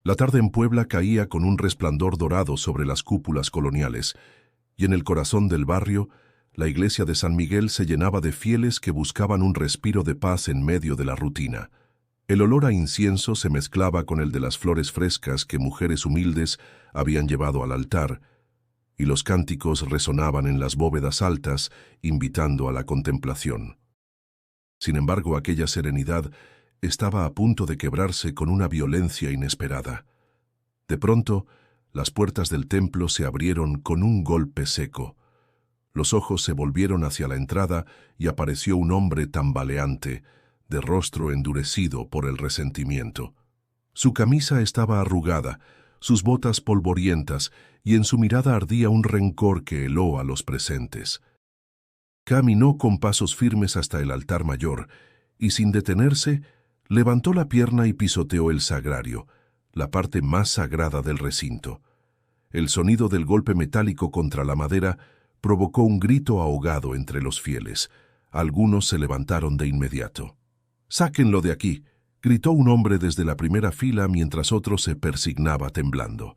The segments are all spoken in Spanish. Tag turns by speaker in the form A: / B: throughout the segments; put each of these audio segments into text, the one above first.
A: La tarde en Puebla caía con un resplandor dorado sobre las cúpulas coloniales, y en el corazón del barrio, la iglesia de San Miguel se llenaba de fieles que buscaban un respiro de paz en medio de la rutina. El olor a incienso se mezclaba con el de las flores frescas que mujeres humildes habían llevado al altar, y los cánticos resonaban en las bóvedas altas, invitando a la contemplación. Sin embargo, aquella serenidad estaba a punto de quebrarse con una violencia inesperada. De pronto, las puertas del templo se abrieron con un golpe seco. Los ojos se volvieron hacia la entrada y apareció un hombre tambaleante, de rostro endurecido por el resentimiento. Su camisa estaba arrugada, sus botas polvorientas, y en su mirada ardía un rencor que heló a los presentes. Caminó con pasos firmes hasta el altar mayor, y sin detenerse, levantó la pierna y pisoteó el sagrario, la parte más sagrada del recinto. El sonido del golpe metálico contra la madera provocó un grito ahogado entre los fieles. Algunos se levantaron de inmediato. «¡Sáquenlo de aquí!», gritó un hombre desde la primera fila mientras otro se persignaba temblando.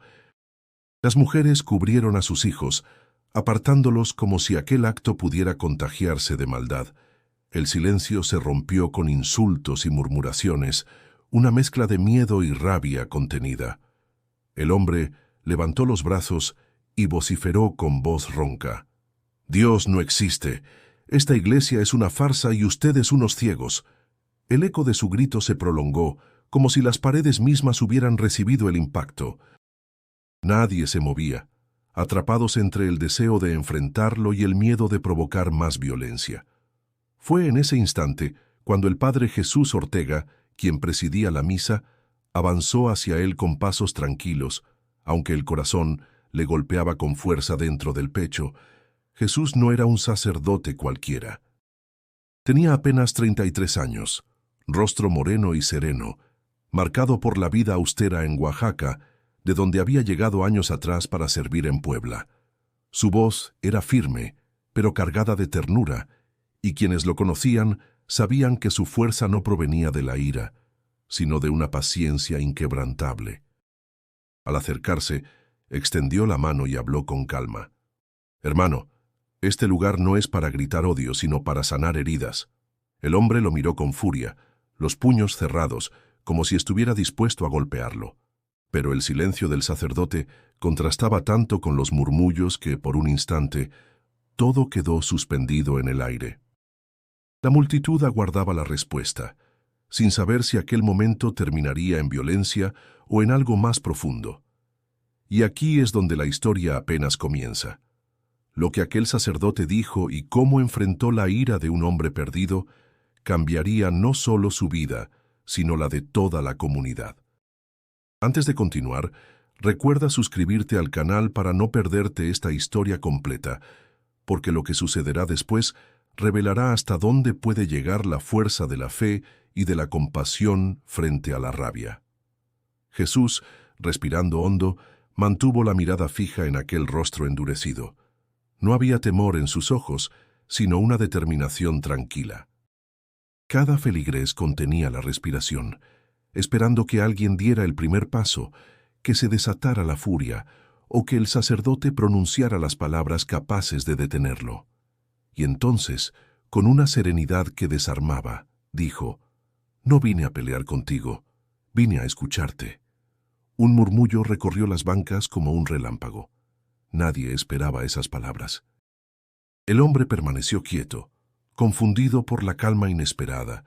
A: Las mujeres cubrieron a sus hijos, apartándolos como si aquel acto pudiera contagiarse de maldad. El silencio se rompió con insultos y murmuraciones, una mezcla de miedo y rabia contenida. El hombre levantó los brazos y vociferó con voz ronca. «Dios no existe. Esta iglesia es una farsa y ustedes unos ciegos». El eco de su grito se prolongó, como si las paredes mismas hubieran recibido el impacto. Nadie se movía, atrapados entre el deseo de enfrentarlo y el miedo de provocar más violencia. Fue en ese instante cuando el padre Jesús Ortega, quien presidía la misa, avanzó hacia él con pasos tranquilos, aunque el corazón le golpeaba con fuerza dentro del pecho. Jesús no era un sacerdote cualquiera. Tenía apenas 33 años, rostro moreno y sereno, marcado por la vida austera en Oaxaca, de donde había llegado años atrás para servir en Puebla. Su voz era firme, pero cargada de ternura, y quienes lo conocían sabían que su fuerza no provenía de la ira, sino de una paciencia inquebrantable. Al acercarse, extendió la mano y habló con calma. «Hermano, este lugar no es para gritar odio, sino para sanar heridas». El hombre lo miró con furia, los puños cerrados, como si estuviera dispuesto a golpearlo. Pero el silencio del sacerdote contrastaba tanto con los murmullos que, por un instante, todo quedó suspendido en el aire. La multitud aguardaba la respuesta, sin saber si aquel momento terminaría en violencia o en algo más profundo. Y aquí es donde la historia apenas comienza. Lo que aquel sacerdote dijo y cómo enfrentó la ira de un hombre perdido cambiaría no solo su vida, sino la de toda la comunidad. Antes de continuar, recuerda suscribirte al canal para no perderte esta historia completa, porque lo que sucederá después revelará hasta dónde puede llegar la fuerza de la fe y de la compasión frente a la rabia. Jesús, respirando hondo, mantuvo la mirada fija en aquel rostro endurecido. No había temor en sus ojos, sino una determinación tranquila. Cada feligrés contenía la respiración, esperando que alguien diera el primer paso, que se desatara la furia, o que el sacerdote pronunciara las palabras capaces de detenerlo. Y entonces, con una serenidad que desarmaba, dijo: «No vine a pelear contigo, vine a escucharte». Un murmullo recorrió las bancas como un relámpago. Nadie esperaba esas palabras. El hombre permaneció quieto, confundido por la calma inesperada,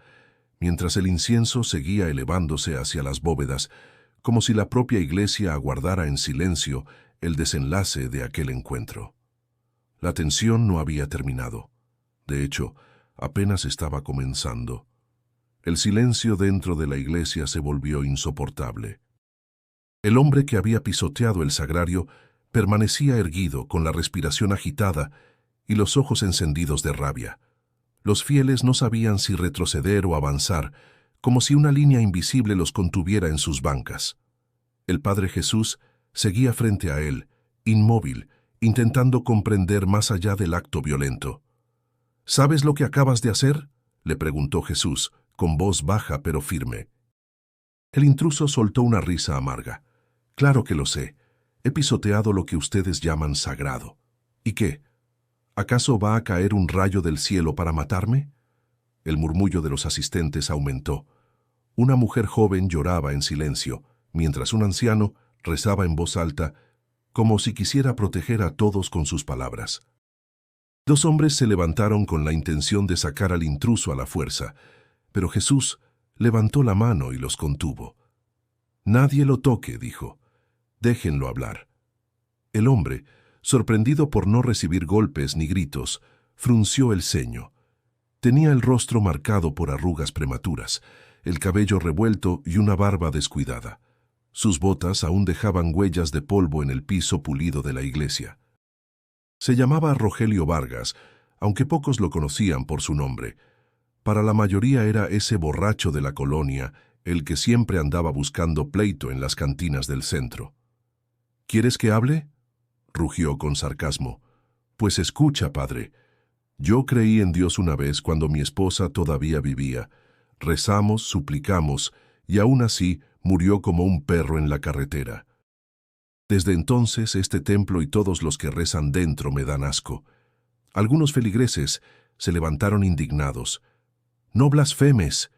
A: mientras el incienso seguía elevándose hacia las bóvedas, como si la propia iglesia aguardara en silencio el desenlace de aquel encuentro. La tensión no había terminado. De hecho, apenas estaba comenzando. El silencio dentro de la iglesia se volvió insoportable. El hombre que había pisoteado el sagrario permanecía erguido, con la respiración agitada y los ojos encendidos de rabia. Los fieles no sabían si retroceder o avanzar, como si una línea invisible los contuviera en sus bancas. El Padre Jesús seguía frente a él, inmóvil, intentando comprender más allá del acto violento. «¿Sabes lo que acabas de hacer?», le preguntó Jesús, con voz baja pero firme. El intruso soltó una risa amarga. Claro que lo sé. He pisoteado lo que ustedes llaman sagrado. ¿Y qué? ¿Acaso va a caer un rayo del cielo para matarme? El murmullo de los asistentes aumentó. Una mujer joven lloraba en silencio, mientras un anciano rezaba en voz alta, como si quisiera proteger a todos con sus palabras. Dos hombres se levantaron con la intención de sacar al intruso a la fuerza, pero Jesús levantó la mano y los contuvo. «Nadie lo toque», dijo. «Déjenlo hablar». El hombre, sorprendido por no recibir golpes ni gritos, frunció el ceño. Tenía el rostro marcado por arrugas prematuras, el cabello revuelto y una barba descuidada. Sus botas aún dejaban huellas de polvo en el piso pulido de la iglesia. Se llamaba Rogelio Vargas, aunque pocos lo conocían por su nombre. Para la mayoría era ese borracho de la colonia, el que siempre andaba buscando pleito en las cantinas del centro. «¿Quieres que hable?», rugió con sarcasmo. «Pues escucha, padre. Yo creí en Dios una vez cuando mi esposa todavía vivía. Rezamos, suplicamos, y aún así murió como un perro en la carretera. Desde entonces este templo y todos los que rezan dentro me dan asco». Algunos feligreses se levantaron indignados. «¡No blasfemes!»,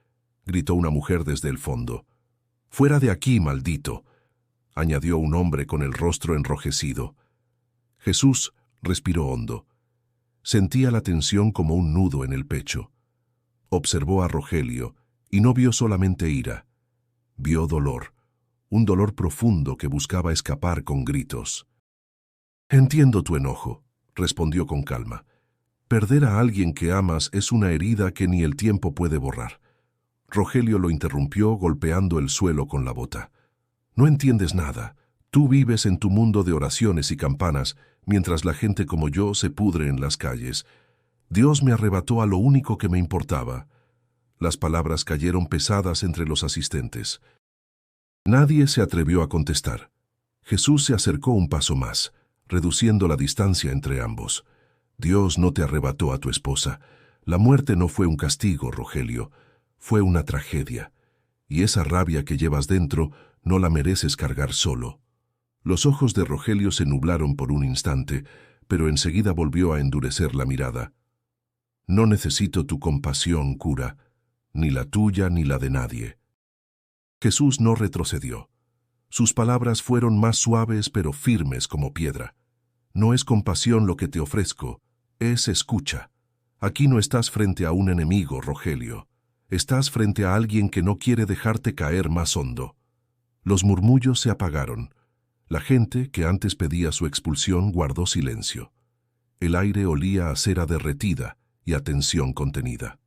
A: gritó una mujer desde el fondo. «¡Fuera de aquí, maldito!», añadió un hombre con el rostro enrojecido. Jesús respiró hondo. Sentía la tensión como un nudo en el pecho. Observó a Rogelio y no vio solamente ira. Vio dolor, un dolor profundo que buscaba escapar con gritos. «Entiendo tu enojo», respondió con calma. «Perder a alguien que amas es una herida que ni el tiempo puede borrar». Rogelio lo interrumpió golpeando el suelo con la bota. «No entiendes nada. Tú vives en tu mundo de oraciones y campanas, mientras la gente como yo se pudre en las calles. Dios me arrebató a lo único que me importaba». Las palabras cayeron pesadas entre los asistentes. Nadie se atrevió a contestar. Jesús se acercó un paso más, reduciendo la distancia entre ambos. «Dios no te arrebató a tu esposa. La muerte no fue un castigo, Rogelio. Fue una tragedia. Y esa rabia que llevas dentro no la mereces cargar solo». Los ojos de Rogelio se nublaron por un instante, pero enseguida volvió a endurecer la mirada. «No necesito tu compasión, cura, ni la tuya ni la de nadie». Jesús no retrocedió. Sus palabras fueron más suaves pero firmes como piedra. «No es compasión lo que te ofrezco, es escucha. Aquí no estás frente a un enemigo, Rogelio. Estás frente a alguien que no quiere dejarte caer más hondo». Los murmullos se apagaron. La gente, que antes pedía su expulsión, guardó silencio. El aire olía a cera derretida y a tensión contenida.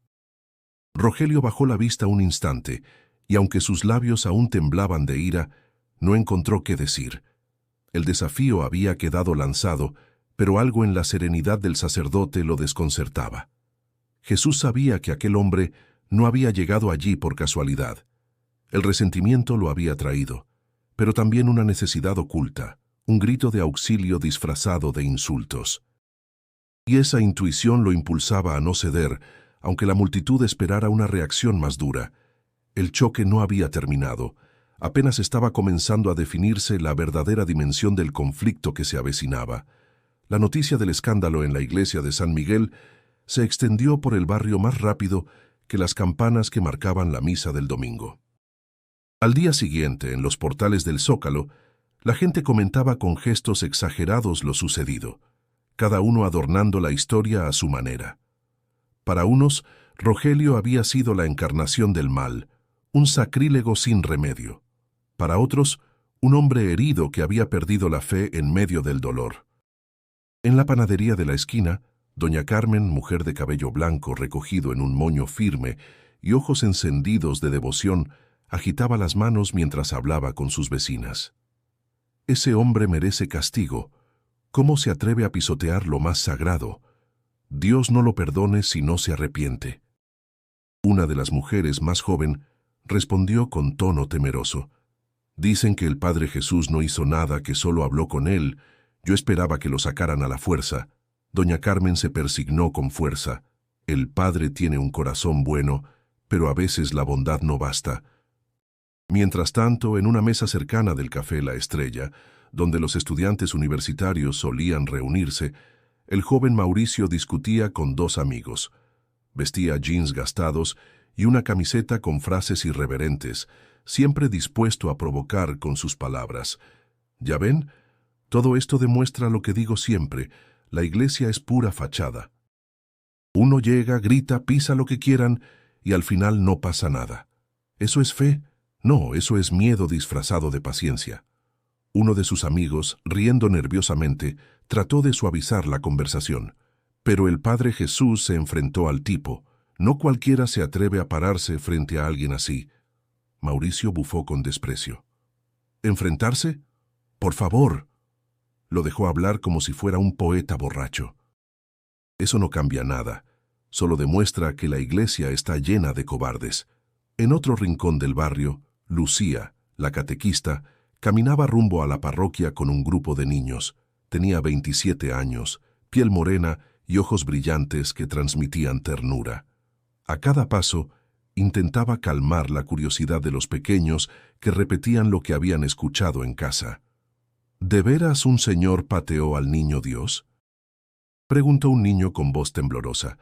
A: Rogelio bajó la vista un instante, y aunque sus labios aún temblaban de ira, no encontró qué decir. El desafío había quedado lanzado, pero algo en la serenidad del sacerdote lo desconcertaba. Jesús sabía que aquel hombre no había llegado allí por casualidad. El resentimiento lo había traído, pero también una necesidad oculta, un grito de auxilio disfrazado de insultos. Y esa intuición lo impulsaba a no ceder, aunque la multitud esperara una reacción más dura. El choque no había terminado. Apenas estaba comenzando a definirse la verdadera dimensión del conflicto que se avecinaba. La noticia del escándalo en la iglesia de San Miguel se extendió por el barrio más rápido que las campanas que marcaban la misa del domingo. Al día siguiente, en los portales del Zócalo, la gente comentaba con gestos exagerados lo sucedido, cada uno adornando la historia a su manera. Para unos, Rogelio había sido la encarnación del mal, un sacrílego sin remedio. Para otros, un hombre herido que había perdido la fe en medio del dolor. En la panadería de la esquina, doña Carmen, mujer de cabello blanco recogido en un moño firme y ojos encendidos de devoción, agitaba las manos mientras hablaba con sus vecinas. «Ese hombre merece castigo. ¿Cómo se atreve a pisotear lo más sagrado? Dios no lo perdone si no se arrepiente». Una de las mujeres, más joven, respondió con tono temeroso. «Dicen que el Padre Jesús no hizo nada, que solo habló con él. Yo esperaba que lo sacaran a la fuerza». Doña Carmen se persignó con fuerza. «El Padre tiene un corazón bueno, pero a veces la bondad no basta. Mientras tanto, en una mesa cercana del Café La Estrella, donde los estudiantes universitarios solían reunirse, el joven Mauricio discutía con dos amigos. Vestía jeans gastados y una camiseta con frases irreverentes, siempre dispuesto a provocar con sus palabras. ¿Ya ven? Todo esto demuestra lo que digo siempre: la iglesia es pura fachada. Uno llega, grita, pisa lo que quieran y al final no pasa nada. ¿Eso es fe? No, eso es miedo disfrazado de paciencia. Uno de sus amigos, riendo nerviosamente, trató de suavizar la conversación, pero el Padre Jesús se enfrentó al tipo. No cualquiera se atreve a pararse frente a alguien así. Mauricio bufó con desprecio. ¿Enfrentarse? Por favor. Lo dejó hablar como si fuera un poeta borracho. Eso no cambia nada, solo demuestra que la iglesia está llena de cobardes. En otro rincón del barrio, Lucía, la catequista, caminaba rumbo a la parroquia con un grupo de niños. Tenía 27 años, piel morena y ojos brillantes que transmitían ternura. A cada paso, intentaba calmar la curiosidad de los pequeños que repetían lo que habían escuchado en casa. ¿De veras un señor pateó al niño Dios?, preguntó un niño con voz temblorosa.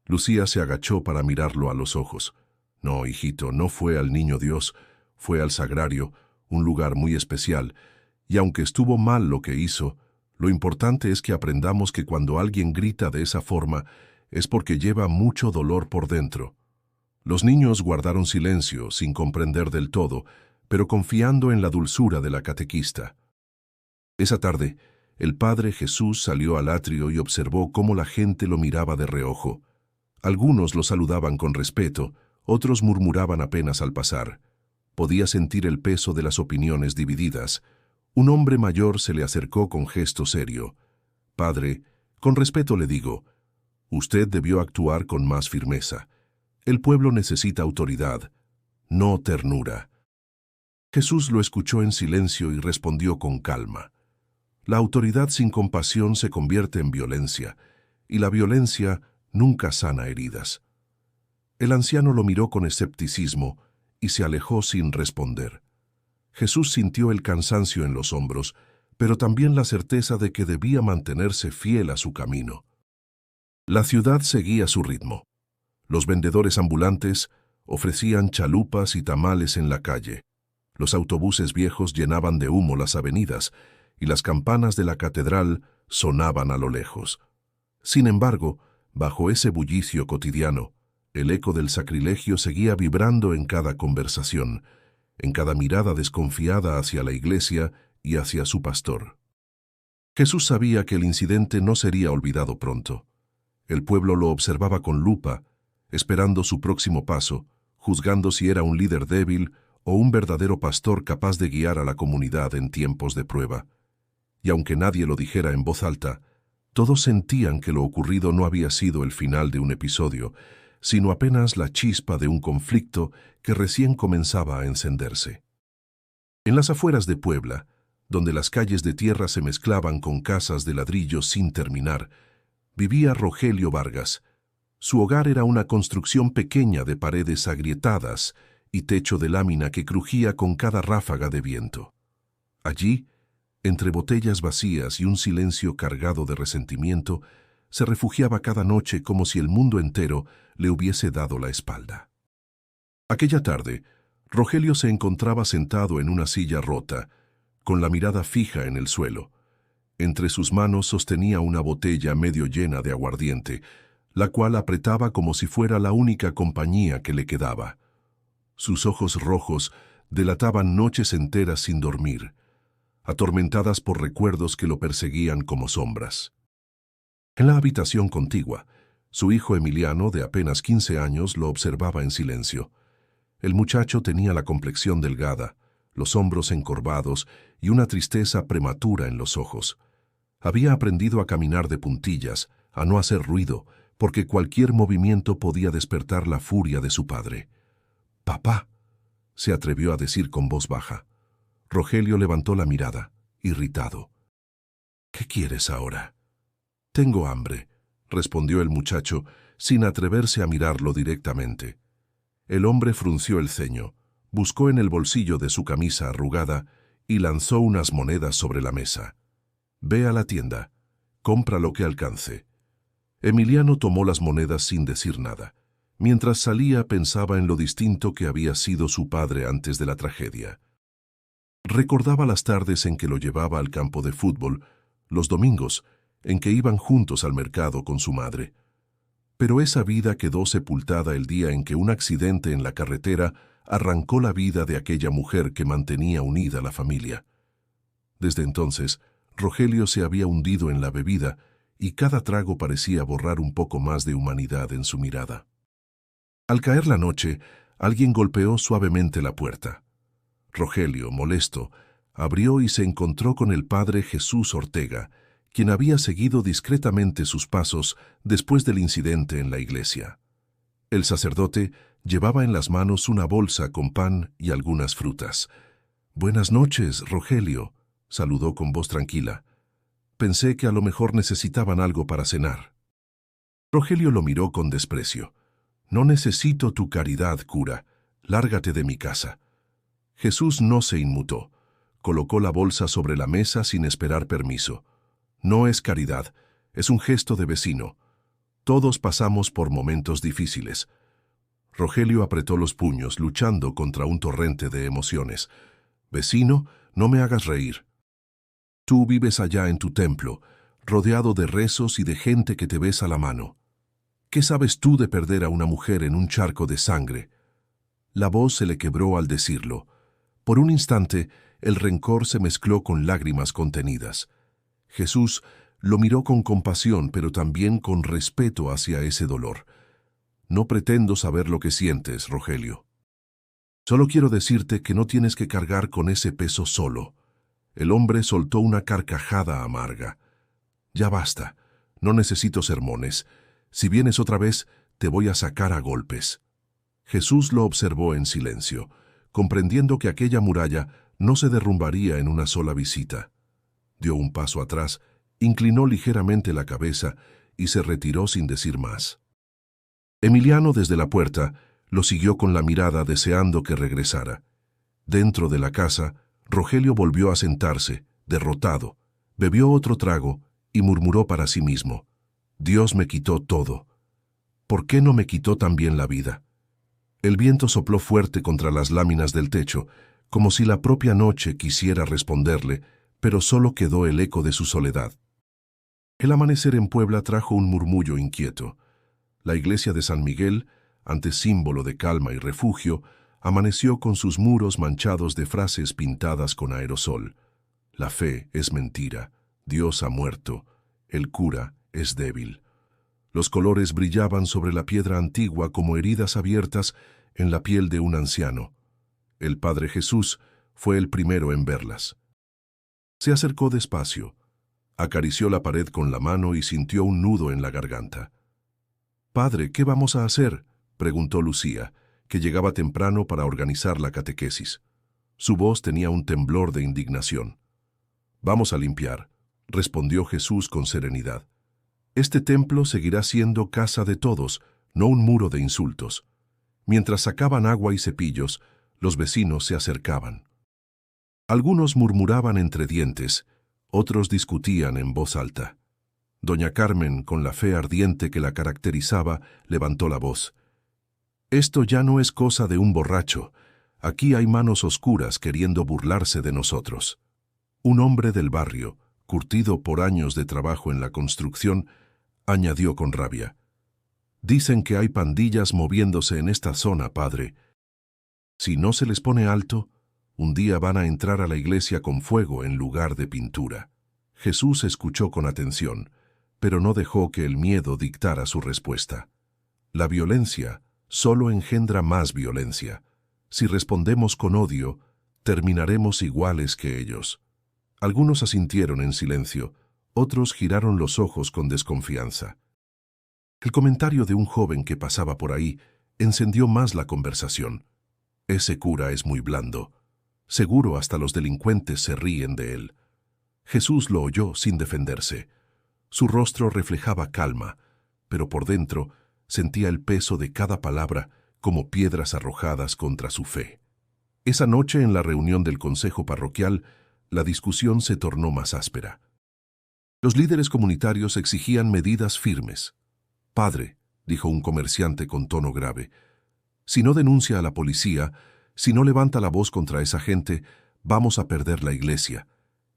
A: Lucía se agachó para mirarlo a los ojos. No, hijito, no fue al niño Dios, fue al sagrario, un lugar muy especial, y aunque estuvo mal lo que hizo, lo importante es que aprendamos que cuando alguien grita de esa forma es porque lleva mucho dolor por dentro. Los niños guardaron silencio, sin comprender del todo, pero confiando en la dulzura de la catequista. Esa tarde, el Padre Jesús salió al atrio y observó cómo la gente lo miraba de reojo. Algunos lo saludaban con respeto, otros murmuraban apenas al pasar. Podía sentir el peso de las opiniones divididas. Un hombre mayor se le acercó con gesto serio. «Padre, con respeto le digo, usted debió actuar con más firmeza. El pueblo necesita autoridad, no ternura». Jesús lo escuchó en silencio y respondió con calma. La autoridad sin compasión se convierte en violencia, y la violencia nunca sana heridas. El anciano lo miró con escepticismo y se alejó sin responder. Jesús sintió el cansancio en los hombros, pero también la certeza de que debía mantenerse fiel a su camino. La ciudad seguía su ritmo. Los vendedores ambulantes ofrecían chalupas y tamales en la calle. Los autobuses viejos llenaban de humo las avenidas, y las campanas de la catedral sonaban a lo lejos. Sin embargo, bajo ese bullicio cotidiano, el eco del sacrilegio seguía vibrando en cada conversación, en cada mirada desconfiada hacia la iglesia y hacia su pastor. Jesús sabía que el incidente no sería olvidado pronto. El pueblo lo observaba con lupa, esperando su próximo paso, juzgando si era un líder débil o un verdadero pastor capaz de guiar a la comunidad en tiempos de prueba. Y aunque nadie lo dijera en voz alta, todos sentían que lo ocurrido no había sido el final de un episodio, sino apenas la chispa de un conflicto que recién comenzaba a encenderse. En las afueras de Puebla, donde las calles de tierra se mezclaban con casas de ladrillo sin terminar, vivía Rogelio Vargas. Su hogar era una construcción pequeña de paredes agrietadas y techo de lámina que crujía con cada ráfaga de viento. Allí, entre botellas vacías y un silencio cargado de resentimiento, se refugiaba cada noche como si el mundo entero le hubiese dado la espalda. Aquella tarde, Rogelio se encontraba sentado en una silla rota, con la mirada fija en el suelo. Entre sus manos sostenía una botella medio llena de aguardiente, la cual apretaba como si fuera la única compañía que le quedaba. Sus ojos rojos delataban noches enteras sin dormir, atormentadas por recuerdos que lo perseguían como sombras. En la habitación contigua, su hijo Emiliano, de apenas 15 años, lo observaba en silencio. El muchacho tenía la complexión delgada, los hombros encorvados y una tristeza prematura en los ojos. Había aprendido a caminar de puntillas, a no hacer ruido, porque cualquier movimiento podía despertar la furia de su padre. «Papá», se atrevió a decir con voz baja. Rogelio levantó la mirada, irritado. «¿Qué quieres ahora?» «Tengo hambre», respondió el muchacho, sin atreverse a mirarlo directamente. El hombre frunció el ceño. Buscó en el bolsillo de su camisa arrugada y lanzó unas monedas sobre la mesa. «Ve a la tienda, compra lo que alcance». Emiliano tomó las monedas sin decir nada. Mientras salía pensaba en lo distinto que había sido su padre antes de la tragedia. Recordaba las tardes en que lo llevaba al campo de fútbol, los domingos en que iban juntos al mercado con su madre. Pero esa vida quedó sepultada el día en que un accidente en la carretera arrancó la vida de aquella mujer que mantenía unida la familia. Desde entonces, Rogelio se había hundido en la bebida y cada trago parecía borrar un poco más de humanidad en su mirada. Al caer la noche, alguien golpeó suavemente la puerta. Rogelio, molesto, abrió y se encontró con el padre Jesús Ortega, quien había seguido discretamente sus pasos después del incidente en la iglesia. El sacerdote llevaba en las manos una bolsa con pan y algunas frutas. «Buenas noches, Rogelio», saludó con voz tranquila. «Pensé que a lo mejor necesitaban algo para cenar». Rogelio lo miró con desprecio. «No necesito tu caridad, cura. Lárgate de mi casa». Jesús no se inmutó. Colocó la bolsa sobre la mesa sin esperar permiso. «No es caridad, es un gesto de vecino. Todos pasamos por momentos difíciles». Rogelio apretó los puños, luchando contra un torrente de emociones. «Vecino, no me hagas reír. Tú vives allá en tu templo, rodeado de rezos y de gente que te besa la mano. ¿Qué sabes tú de perder a una mujer en un charco de sangre?» La voz se le quebró al decirlo. Por un instante, el rencor se mezcló con lágrimas contenidas. Jesús lo miró con compasión, pero también con respeto hacia ese dolor. «No pretendo saber lo que sientes, Rogelio. Solo quiero decirte que no tienes que cargar con ese peso solo». El hombre soltó una carcajada amarga. «Ya basta. No necesito sermones. Si vienes otra vez, te voy a sacar a golpes». Jesús lo observó en silencio, comprendiendo que aquella muralla no se derrumbaría en una sola visita. Dio un paso atrás, inclinó ligeramente la cabeza y se retiró sin decir más. Emiliano, desde la puerta, lo siguió con la mirada deseando que regresara. Dentro de la casa, Rogelio volvió a sentarse, derrotado, bebió otro trago y murmuró para sí mismo: «Dios me quitó todo. ¿Por qué no me quitó también la vida?». El viento sopló fuerte contra las láminas del techo, como si la propia noche quisiera responderle, pero solo quedó el eco de su soledad. El amanecer en Puebla trajo un murmullo inquieto. La iglesia de San Miguel, antes símbolo de calma y refugio, amaneció con sus muros manchados de frases pintadas con aerosol. «La fe es mentira, Dios ha muerto, el cura es débil». Los colores brillaban sobre la piedra antigua como heridas abiertas en la piel de un anciano. El Padre Jesús fue el primero en verlas. Se acercó despacio, acarició la pared con la mano y sintió un nudo en la garganta. «Padre, ¿qué vamos a hacer?», preguntó Lucía, que llegaba temprano para organizar la catequesis. Su voz tenía un temblor de indignación. «Vamos a limpiar», respondió Jesús con serenidad. «Este templo seguirá siendo casa de todos, no un muro de insultos». Mientras sacaban agua y cepillos, los vecinos se acercaban. Algunos murmuraban entre dientes, otros discutían en voz alta. Doña Carmen, con la fe ardiente que la caracterizaba, levantó la voz. «Esto ya no es cosa de un borracho. Aquí hay manos oscuras queriendo burlarse de nosotros». Un hombre del barrio, curtido por años de trabajo en la construcción, añadió con rabia: «Dicen que hay pandillas moviéndose en esta zona, padre. Si no se les pone alto, un día van a entrar a la iglesia con fuego en lugar de pintura». Jesús escuchó con atención, pero no dejó que el miedo dictara su respuesta. La violencia solo engendra más violencia. Si respondemos con odio, terminaremos iguales que ellos. Algunos asintieron en silencio, otros giraron los ojos con desconfianza. El comentario de un joven que pasaba por ahí encendió más la conversación. «Ese cura es muy blando. Seguro hasta los delincuentes se ríen de él». Jesús lo oyó sin defenderse. Su rostro reflejaba calma, pero por dentro sentía el peso de cada palabra como piedras arrojadas contra su fe. Esa noche, en la reunión del consejo parroquial, la discusión se tornó más áspera. Los líderes comunitarios exigían medidas firmes. «Padre», dijo un comerciante con tono grave, «si no denuncia a la policía, si no levanta la voz contra esa gente, vamos a perder la iglesia.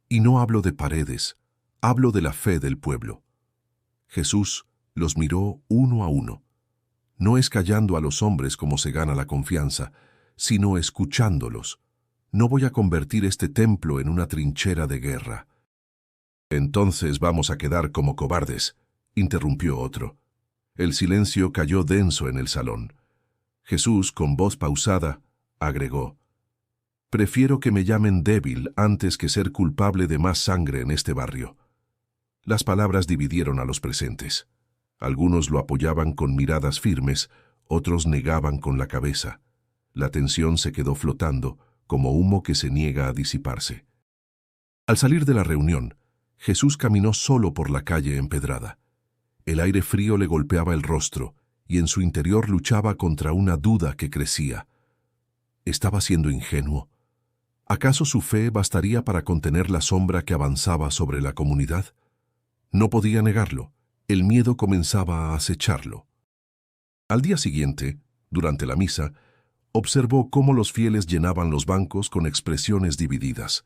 A: Y no hablo de paredes, hablo de la fe del pueblo». Jesús los miró uno a uno. No es callando a los hombres como se gana la confianza, sino escuchándolos. No voy a convertir este templo en una trinchera de guerra. «Entonces vamos a quedar como cobardes», interrumpió otro. El silencio cayó denso en el salón. Jesús, con voz pausada, agregó: «Prefiero que me llamen débil antes que ser culpable de más sangre en este barrio». Las palabras dividieron a los presentes. Algunos lo apoyaban con miradas firmes, otros negaban con la cabeza. La tensión se quedó flotando, como humo que se niega a disiparse. Al salir de la reunión, Jesús caminó solo por la calle empedrada. El aire frío le golpeaba el rostro, y en su interior luchaba contra una duda que crecía. ¿Estaba siendo ingenuo? ¿Acaso su fe bastaría para contener la sombra que avanzaba sobre la comunidad? No podía negarlo. El miedo comenzaba a acecharlo. Al día siguiente, durante la misa, observó cómo los fieles llenaban los bancos con expresiones divididas.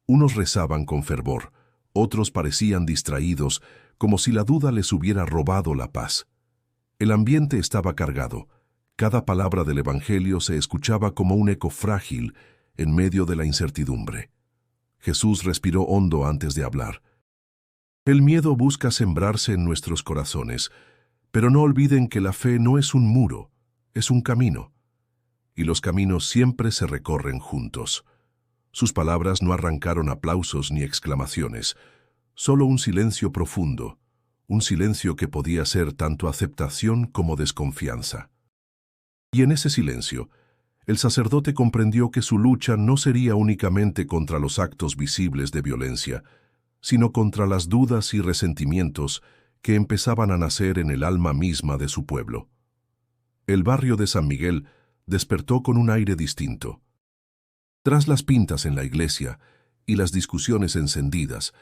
A: Unos rezaban con fervor, otros parecían distraídos, como si la duda les hubiera robado la paz. El ambiente estaba cargado. Cada palabra del Evangelio se escuchaba como un eco frágil en medio de la incertidumbre. Jesús respiró hondo antes de hablar. El miedo busca sembrarse en nuestros corazones, pero no olviden que la fe no es un muro, es un camino. Y los caminos siempre se recorren juntos. Sus palabras no arrancaron aplausos ni exclamaciones, solo un silencio profundo, un silencio que podía ser tanto aceptación como desconfianza. Y en ese silencio, el sacerdote comprendió que su lucha no sería únicamente contra los actos visibles de violencia, sino contra las dudas y resentimientos que empezaban a nacer en el alma misma de su pueblo. El barrio de San Miguel despertó con un aire distinto. Tras las pintas en la iglesia y las discusiones encendidas,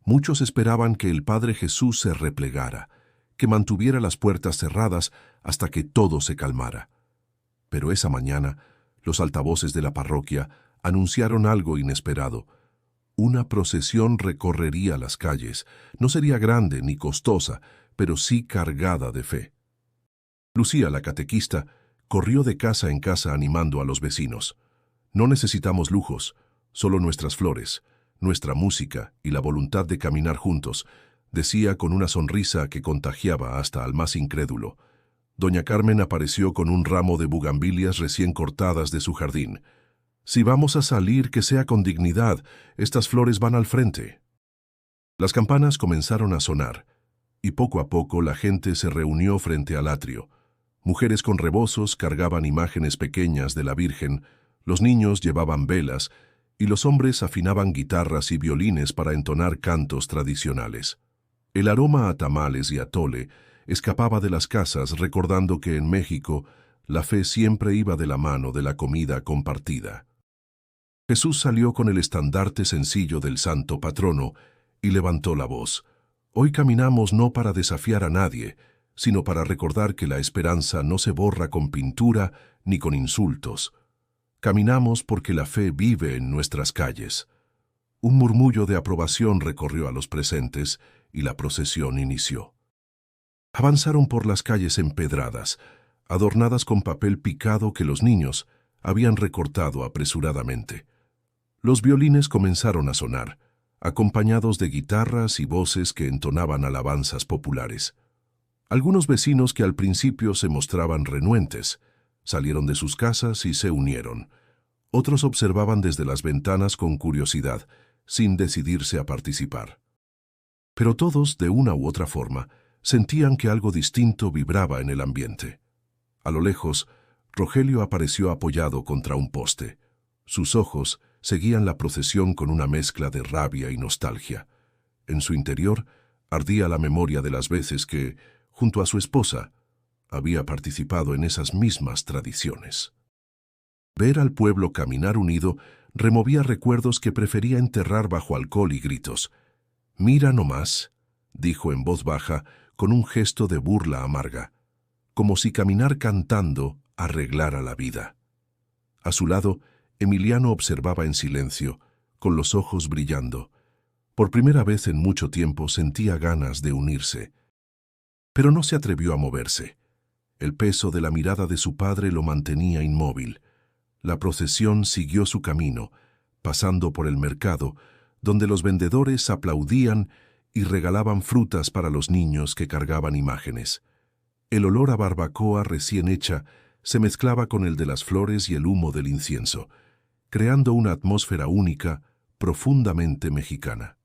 A: muchos esperaban que el Padre Jesús se replegara, que mantuviera las puertas cerradas hasta que todo se calmara. Pero esa mañana, los altavoces de la parroquia anunciaron algo inesperado. Una procesión recorrería las calles. No sería grande ni costosa, pero sí cargada de fe. Lucía, la catequista, corrió de casa en casa animando a los vecinos. No necesitamos lujos, solo nuestras flores, nuestra música y la voluntad de caminar juntos, decía con una sonrisa que contagiaba hasta al más incrédulo. Doña Carmen apareció con un ramo de bugambilias recién cortadas de su jardín. «Si vamos a salir, que sea con dignidad, estas flores van al frente». Las campanas comenzaron a sonar, y poco a poco la gente se reunió frente al atrio. Mujeres con rebozos cargaban imágenes pequeñas de la Virgen, los niños llevaban velas, y los hombres afinaban guitarras y violines para entonar cantos tradicionales. El aroma a tamales y atole escapaba de las casas, recordando que en México la fe siempre iba de la mano de la comida compartida. Jesús salió con el estandarte sencillo del santo patrono y levantó la voz. «Hoy caminamos no para desafiar a nadie, sino para recordar que la esperanza no se borra con pintura ni con insultos. Caminamos porque la fe vive en nuestras calles». Un murmullo de aprobación recorrió a los presentes y la procesión inició. Avanzaron por las calles empedradas, adornadas con papel picado que los niños habían recortado apresuradamente. Los violines comenzaron a sonar, acompañados de guitarras y voces que entonaban alabanzas populares. Algunos vecinos que al principio se mostraban renuentes, salieron de sus casas y se unieron. Otros observaban desde las ventanas con curiosidad, sin decidirse a participar. Pero todos, de una u otra forma, sentían que algo distinto vibraba en el ambiente. A lo lejos, Rogelio apareció apoyado contra un poste. Sus ojos seguían la procesión con una mezcla de rabia y nostalgia. En su interior ardía la memoria de las veces que, junto a su esposa, había participado en esas mismas tradiciones. Ver al pueblo caminar unido removía recuerdos que prefería enterrar bajo alcohol y gritos. «Mira nomás», dijo en voz baja, con un gesto de burla amarga, como si caminar cantando arreglara la vida. A su lado, Emiliano observaba en silencio, con los ojos brillando. Por primera vez en mucho tiempo sentía ganas de unirse. Pero no se atrevió a moverse. El peso de la mirada de su padre lo mantenía inmóvil. La procesión siguió su camino, pasando por el mercado, donde los vendedores aplaudían y regalaban frutas para los niños que cargaban imágenes. El olor a barbacoa recién hecha se mezclaba con el de las flores y el humo del incienso, creando una atmósfera única, profundamente mexicana.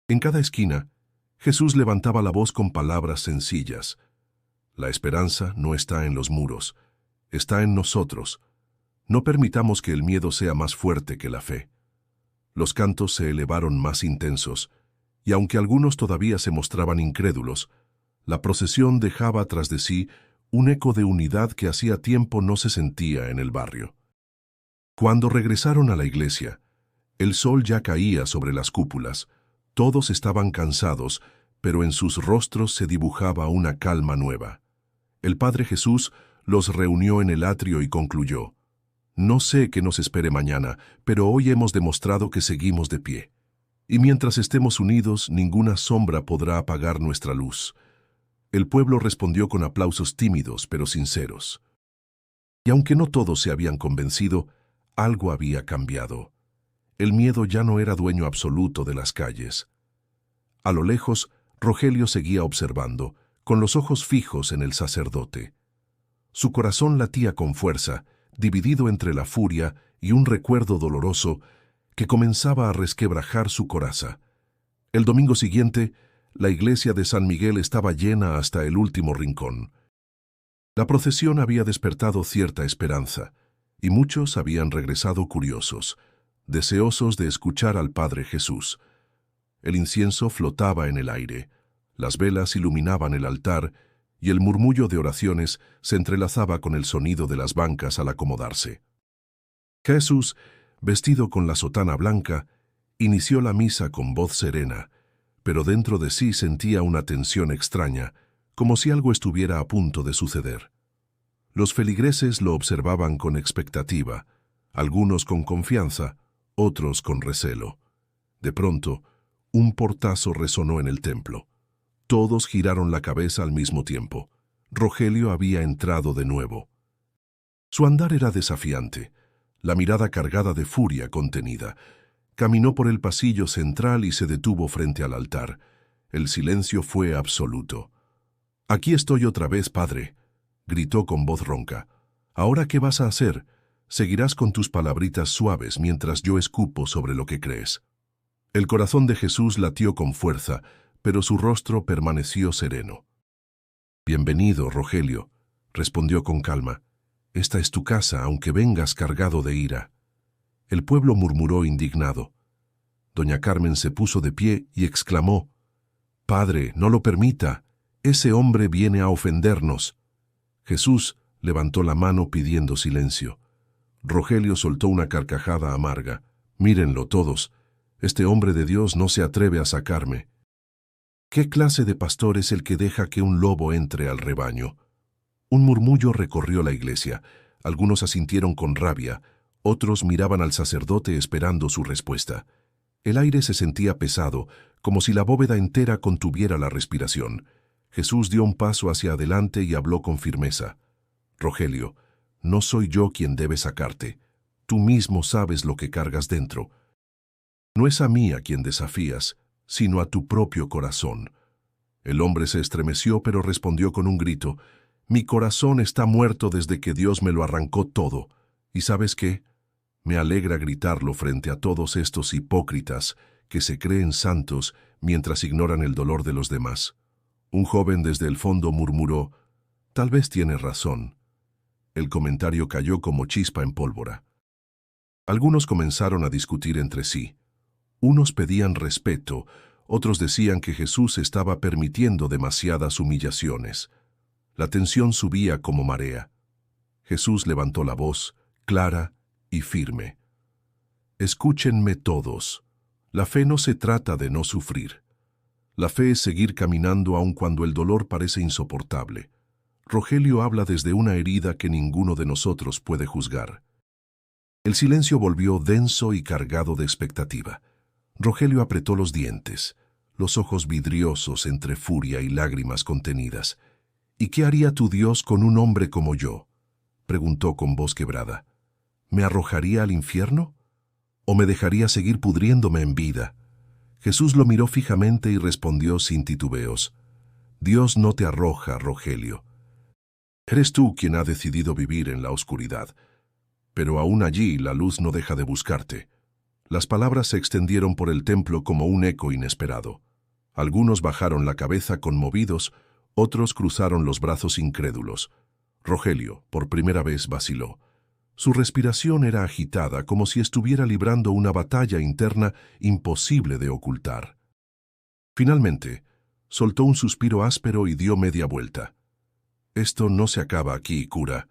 A: En cada esquina, Jesús levantaba la voz con palabras sencillas. La esperanza no está en los muros, está en nosotros. No permitamos que el miedo sea más fuerte que la fe. Los cantos se elevaron más intensos, y aunque algunos todavía se mostraban incrédulos, la procesión dejaba tras de sí un eco de unidad que hacía tiempo no se sentía en el barrio. Cuando regresaron a la iglesia, el sol ya caía sobre las cúpulas. Todos estaban cansados, pero en sus rostros se dibujaba una calma nueva. El Padre Jesús los reunió en el atrio y concluyó: «No sé qué nos espere mañana, pero hoy hemos demostrado que seguimos de pie. Y mientras estemos unidos, ninguna sombra podrá apagar nuestra luz». El pueblo respondió con aplausos tímidos pero sinceros. Y aunque no todos se habían convencido, algo había cambiado. El miedo ya no era dueño absoluto de las calles. A lo lejos, Rogelio seguía observando, con los ojos fijos en el sacerdote. Su corazón latía con fuerza, dividido entre la furia y un recuerdo doloroso que comenzaba a resquebrajar su coraza. El domingo siguiente, la iglesia de San Miguel estaba llena hasta el último rincón. La procesión había despertado cierta esperanza, y muchos habían regresado curiosos, deseosos de escuchar al Padre Jesús. El incienso flotaba en el aire, las velas iluminaban el altar, y el murmullo de oraciones se entrelazaba con el sonido de las bancas al acomodarse. Jesús, vestido con la sotana blanca, inició la misa con voz serena, pero dentro de sí sentía una tensión extraña, como si algo estuviera a punto de suceder. Los feligreses lo observaban con expectativa, algunos con confianza, otros con recelo. De pronto, un portazo resonó en el templo. Todos giraron la cabeza al mismo tiempo. Rogelio había entrado de nuevo. Su andar era desafiante, la mirada cargada de furia contenida. Caminó por el pasillo central y se detuvo frente al altar. El silencio fue absoluto. «Aquí estoy otra vez, padre», gritó con voz ronca. «¿Ahora qué vas a hacer? Seguirás con tus palabritas suaves mientras yo escupo sobre lo que crees». El corazón de Jesús latió con fuerza, pero su rostro permaneció sereno. «Bienvenido, Rogelio», respondió con calma. «Esta es tu casa, aunque vengas cargado de ira». El pueblo murmuró indignado. Doña Carmen se puso de pie y exclamó: «Padre, no lo permita. Ese hombre viene a ofendernos». Jesús levantó la mano pidiendo silencio. Rogelio soltó una carcajada amarga. «Mírenlo todos. Este hombre de Dios no se atreve a sacarme». ¿Qué clase de pastor es el que deja que un lobo entre al rebaño? Un murmullo recorrió la iglesia. Algunos asintieron con rabia, otros miraban al sacerdote esperando su respuesta. El aire se sentía pesado, como si la bóveda entera contuviera la respiración. Jesús dio un paso hacia adelante y habló con firmeza. «Rogelio, no soy yo quien debe sacarte. Tú mismo sabes lo que cargas dentro. No es a mí a quien desafías, sino a tu propio corazón». El hombre se estremeció, pero respondió con un grito: «Mi corazón está muerto desde que Dios me lo arrancó todo. ¿Y sabes qué? Me alegra gritarlo frente a todos estos hipócritas que se creen santos mientras ignoran el dolor de los demás». Un joven desde el fondo murmuró: «Tal vez tiene razón». El comentario cayó como chispa en pólvora. Algunos comenzaron a discutir entre sí. Unos pedían respeto, otros decían que Jesús estaba permitiendo demasiadas humillaciones. La tensión subía como marea. Jesús levantó la voz, clara y firme. Escúchenme todos. La fe no se trata de no sufrir. La fe es seguir caminando aun cuando el dolor parece insoportable. Rogelio habla desde una herida que ninguno de nosotros puede juzgar. El silencio volvió denso y cargado de expectativa. Rogelio apretó los dientes, los ojos vidriosos entre furia y lágrimas contenidas. «¿Y qué haría tu Dios con un hombre como yo?», preguntó con voz quebrada. «¿Me arrojaría al infierno? ¿O me dejaría seguir pudriéndome en vida?». Jesús lo miró fijamente y respondió sin titubeos. «Dios no te arroja, Rogelio. Eres tú quien ha decidido vivir en la oscuridad. Pero aún allí la luz no deja de buscarte». Las palabras se extendieron por el templo como un eco inesperado. Algunos bajaron la cabeza conmovidos, otros cruzaron los brazos incrédulos. Rogelio, por primera vez, vaciló. Su respiración era agitada, como si estuviera librando una batalla interna imposible de ocultar. Finalmente, soltó un suspiro áspero y dio media vuelta. «Esto no se acaba aquí, cura»,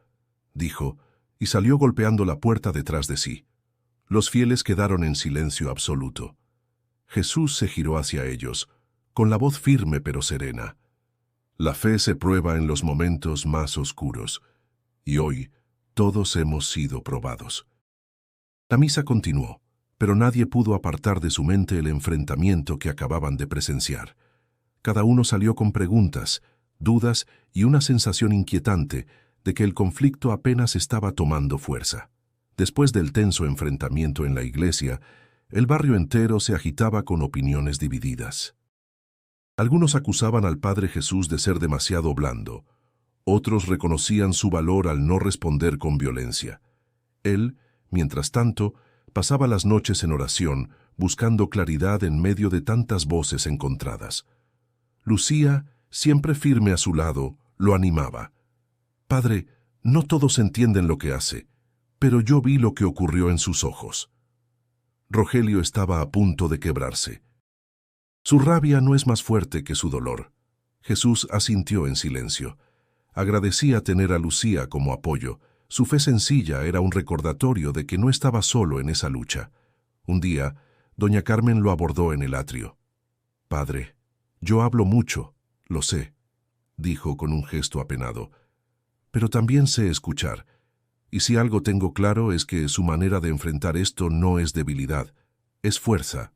A: dijo, y salió golpeando la puerta detrás de sí. Los fieles quedaron en silencio absoluto. Jesús se giró hacia ellos, con la voz firme pero serena. «La fe se prueba en los momentos más oscuros, y hoy todos hemos sido probados». La misa continuó, pero nadie pudo apartar de su mente el enfrentamiento que acababan de presenciar. Cada uno salió con preguntas, dudas y una sensación inquietante de que el conflicto apenas estaba tomando fuerza. Después del tenso enfrentamiento en la iglesia, el barrio entero se agitaba con opiniones divididas. Algunos acusaban al Padre Jesús de ser demasiado blando. Otros reconocían su valor al no responder con violencia. Él, mientras tanto, pasaba las noches en oración, buscando claridad en medio de tantas voces encontradas. Lucía, siempre firme a su lado, lo animaba. «Padre, no todos entienden lo que hace, pero yo vi lo que ocurrió en sus ojos». Rogelio estaba a punto de quebrarse. Su rabia no es más fuerte que su dolor. Jesús asintió en silencio. Agradecía tener a Lucía como apoyo. Su fe sencilla era un recordatorio de que no estaba solo en esa lucha. Un día, doña Carmen lo abordó en el atrio. «Padre, yo hablo mucho, lo sé», dijo con un gesto apenado. «Pero también sé escuchar. Y si algo tengo claro es que su manera de enfrentar esto no es debilidad, es fuerza.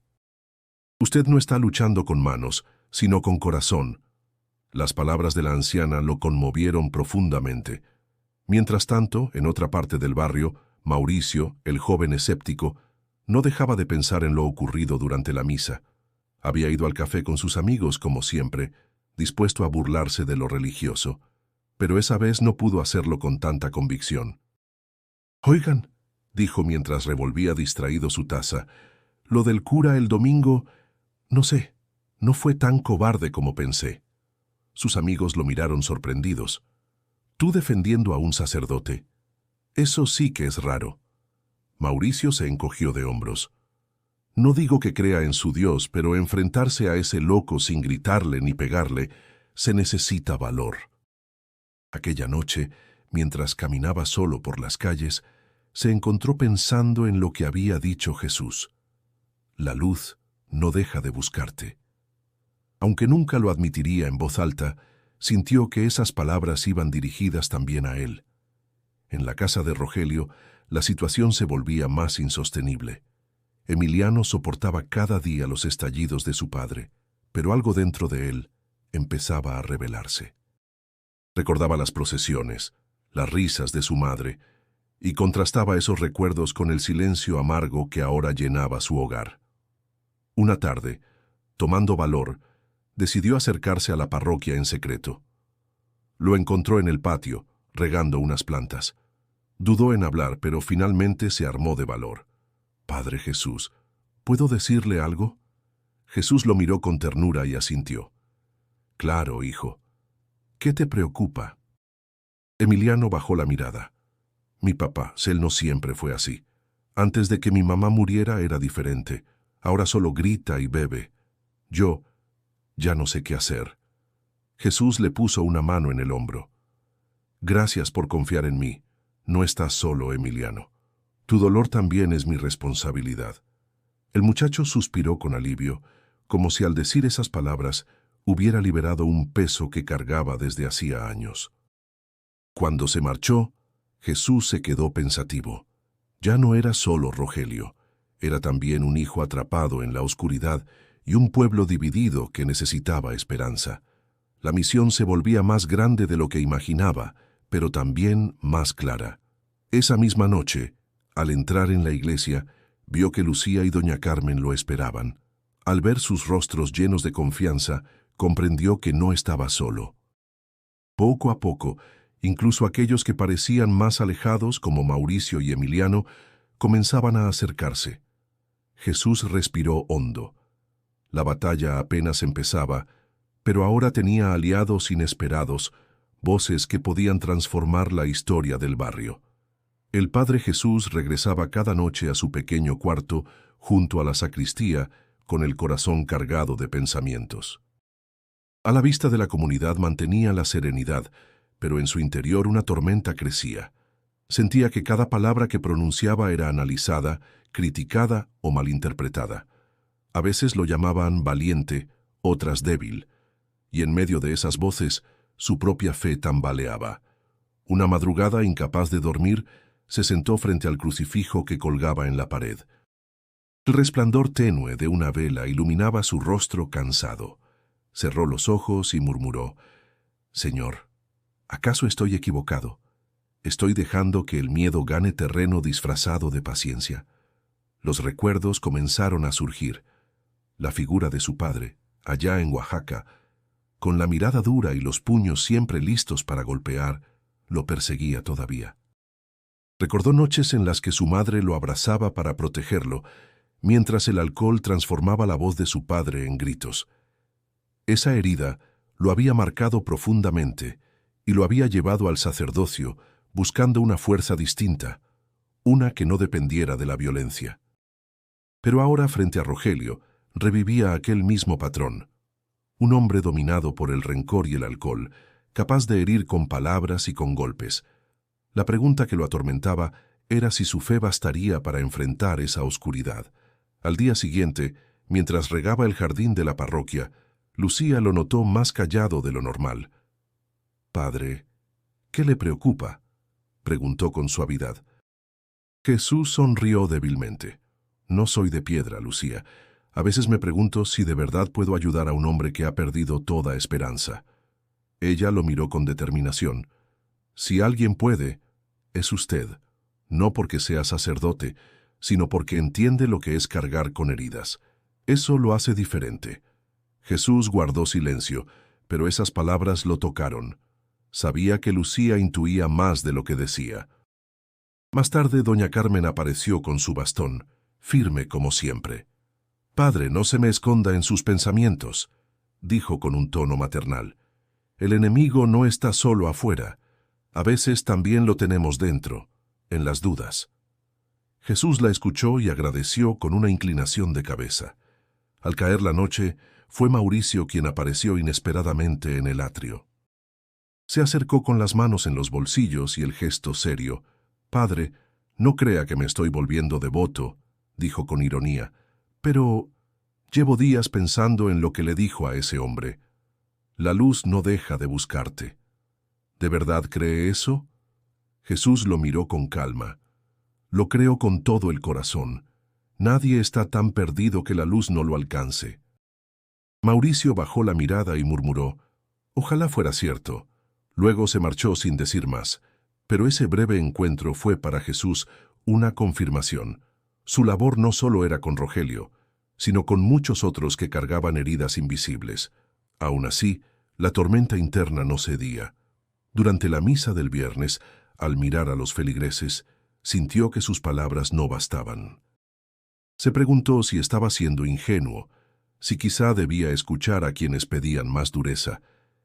A: Usted no está luchando con manos, sino con corazón». Las palabras de la anciana lo conmovieron profundamente. Mientras tanto, en otra parte del barrio, Mauricio, el joven escéptico, no dejaba de pensar en lo ocurrido durante la misa. Había ido al café con sus amigos, como siempre, dispuesto a burlarse de lo religioso, pero esa vez no pudo hacerlo con tanta convicción. «Oigan», dijo mientras revolvía distraído su taza, «lo del cura el domingo, no sé, no fue tan cobarde como pensé». Sus amigos lo miraron sorprendidos. «¿Tú defendiendo a un sacerdote? Eso sí que es raro». Mauricio se encogió de hombros. «No digo que crea en su Dios, pero enfrentarse a ese loco sin gritarle ni pegarle, se necesita valor». Aquella noche, mientras caminaba solo por las calles, se encontró pensando en lo que había dicho Jesús. La luz no deja de buscarte. Aunque nunca lo admitiría en voz alta, sintió que esas palabras iban dirigidas también a él. En la casa de Rogelio, la situación se volvía más insostenible. Emiliano soportaba cada día los estallidos de su padre, pero algo dentro de él empezaba a rebelarse. Recordaba las procesiones, las risas de su madre, y contrastaba esos recuerdos con el silencio amargo que ahora llenaba su hogar. Una tarde, tomando valor, decidió acercarse a la parroquia en secreto. Lo encontró en el patio, regando unas plantas. Dudó en hablar, pero finalmente se armó de valor. «Padre Jesús, ¿puedo decirle algo?». Jesús lo miró con ternura y asintió. «Claro, hijo. ¿Qué te preocupa?». Emiliano bajó la mirada. «Mi papá, él no siempre fue así. Antes de que mi mamá muriera era diferente. Ahora solo grita y bebe. Yo ya no sé qué hacer». Jesús le puso una mano en el hombro. «Gracias por confiar en mí. No estás solo, Emiliano. Tu dolor también es mi responsabilidad. El muchacho suspiró con alivio, como si al decir esas palabras hubiera liberado un peso que cargaba desde hacía años. Cuando se marchó, Jesús se quedó pensativo. Ya no era solo Rogelio, era también un hijo atrapado en la oscuridad y un pueblo dividido que necesitaba esperanza. La misión se volvía más grande de lo que imaginaba, pero también más clara. Esa misma noche, al entrar en la iglesia, vio que Lucía y doña Carmen lo esperaban. Al ver sus rostros llenos de confianza, comprendió que no estaba solo. Poco a poco, incluso aquellos que parecían más alejados, como Mauricio y Emiliano, comenzaban a acercarse. Jesús respiró hondo. La batalla apenas empezaba, pero ahora tenía aliados inesperados, voces que podían transformar la historia del barrio. El Padre Jesús regresaba cada noche a su pequeño cuarto, junto a la sacristía, con el corazón cargado de pensamientos. A la vista de la comunidad mantenía la serenidad, pero en su interior una tormenta crecía. Sentía que cada palabra que pronunciaba era analizada, criticada o malinterpretada. A veces lo llamaban valiente, otras débil, y en medio de esas voces su propia fe tambaleaba. Una madrugada, incapaz de dormir, se sentó frente al crucifijo que colgaba en la pared. El resplandor tenue de una vela iluminaba su rostro cansado. Cerró los ojos y murmuró: «Señor, ¿acaso estoy equivocado? ¿Estoy dejando que el miedo gane terreno disfrazado de paciencia?» Los recuerdos comenzaron a surgir. La figura de su padre, allá en Oaxaca, con la mirada dura y los puños siempre listos para golpear, lo perseguía todavía. Recordó noches en las que su madre lo abrazaba para protegerlo, mientras el alcohol transformaba la voz de su padre en gritos. Esa herida lo había marcado profundamente y lo había llevado al sacerdocio, buscando una fuerza distinta, una que no dependiera de la violencia. Pero ahora, frente a Rogelio, revivía aquel mismo patrón. Un hombre dominado por el rencor y el alcohol, capaz de herir con palabras y con golpes. La pregunta que lo atormentaba era si su fe bastaría para enfrentar esa oscuridad. Al día siguiente, mientras regaba el jardín de la parroquia, Lucía lo notó más callado de lo normal. «Padre, ¿qué le preocupa?», preguntó con suavidad. Jesús sonrió débilmente. «No soy de piedra, Lucía. A veces me pregunto si de verdad puedo ayudar a un hombre que ha perdido toda esperanza». Ella lo miró con determinación. «Si alguien puede, es usted, no porque sea sacerdote, sino porque entiende lo que es cargar con heridas. Eso lo hace diferente». Jesús guardó silencio, pero esas palabras lo tocaron. Sabía que Lucía intuía más de lo que decía. Más tarde, doña Carmen apareció con su bastón, firme como siempre. «Padre, no se me esconda en sus pensamientos», dijo con un tono maternal. «El enemigo no está solo afuera. A veces también lo tenemos dentro, en las dudas». Jesús la escuchó y agradeció con una inclinación de cabeza. Al caer la noche, fue Mauricio quien apareció inesperadamente en el atrio. Se acercó con las manos en los bolsillos y el gesto serio. «Padre, no crea que me estoy volviendo devoto», dijo con ironía, «pero llevo días pensando en lo que le dijo a ese hombre. La luz no deja de buscarte». «¿De verdad cree eso?». Jesús lo miró con calma. «Lo creo con todo el corazón. Nadie está tan perdido que la luz no lo alcance». Mauricio bajó la mirada y murmuró: «Ojalá fuera cierto». Luego se marchó sin decir más, pero ese breve encuentro fue para Jesús una confirmación. Su labor no solo era con Rogelio, sino con muchos otros que cargaban heridas invisibles. Aún así, la tormenta interna no cedía. Durante la misa del viernes, al mirar a los feligreses, sintió que sus palabras no bastaban. Se preguntó si estaba siendo ingenuo, si quizá debía escuchar a quienes pedían más dureza.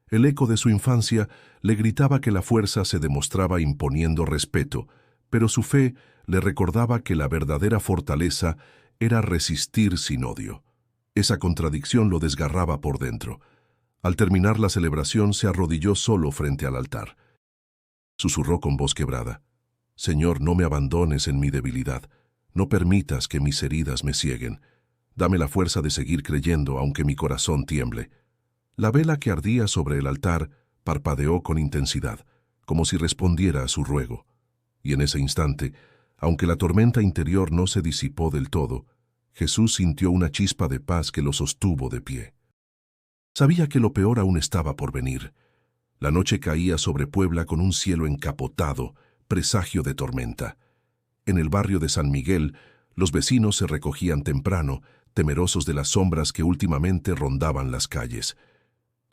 A: El eco de su infancia le gritaba que la fuerza se demostraba imponiendo respeto, pero su fe le recordaba que la verdadera fortaleza era resistir sin odio. Esa contradicción lo desgarraba por dentro. Al terminar la celebración se arrodilló solo frente al altar. Susurró con voz quebrada: Señor, no me abandones en mi debilidad. No permitas que mis heridas me cieguen. Dame la fuerza de seguir creyendo, aunque mi corazón tiemble. La vela que ardía sobre el altar parpadeó con intensidad, como si respondiera a su ruego. Y en ese instante, aunque la tormenta interior no se disipó del todo, Jesús sintió una chispa de paz que lo sostuvo de pie. Sabía que lo peor aún estaba por venir. La noche caía sobre Puebla con un cielo encapotado, presagio de tormenta. En el barrio de San Miguel, los vecinos se recogían temprano, temerosos de las sombras que últimamente rondaban las calles.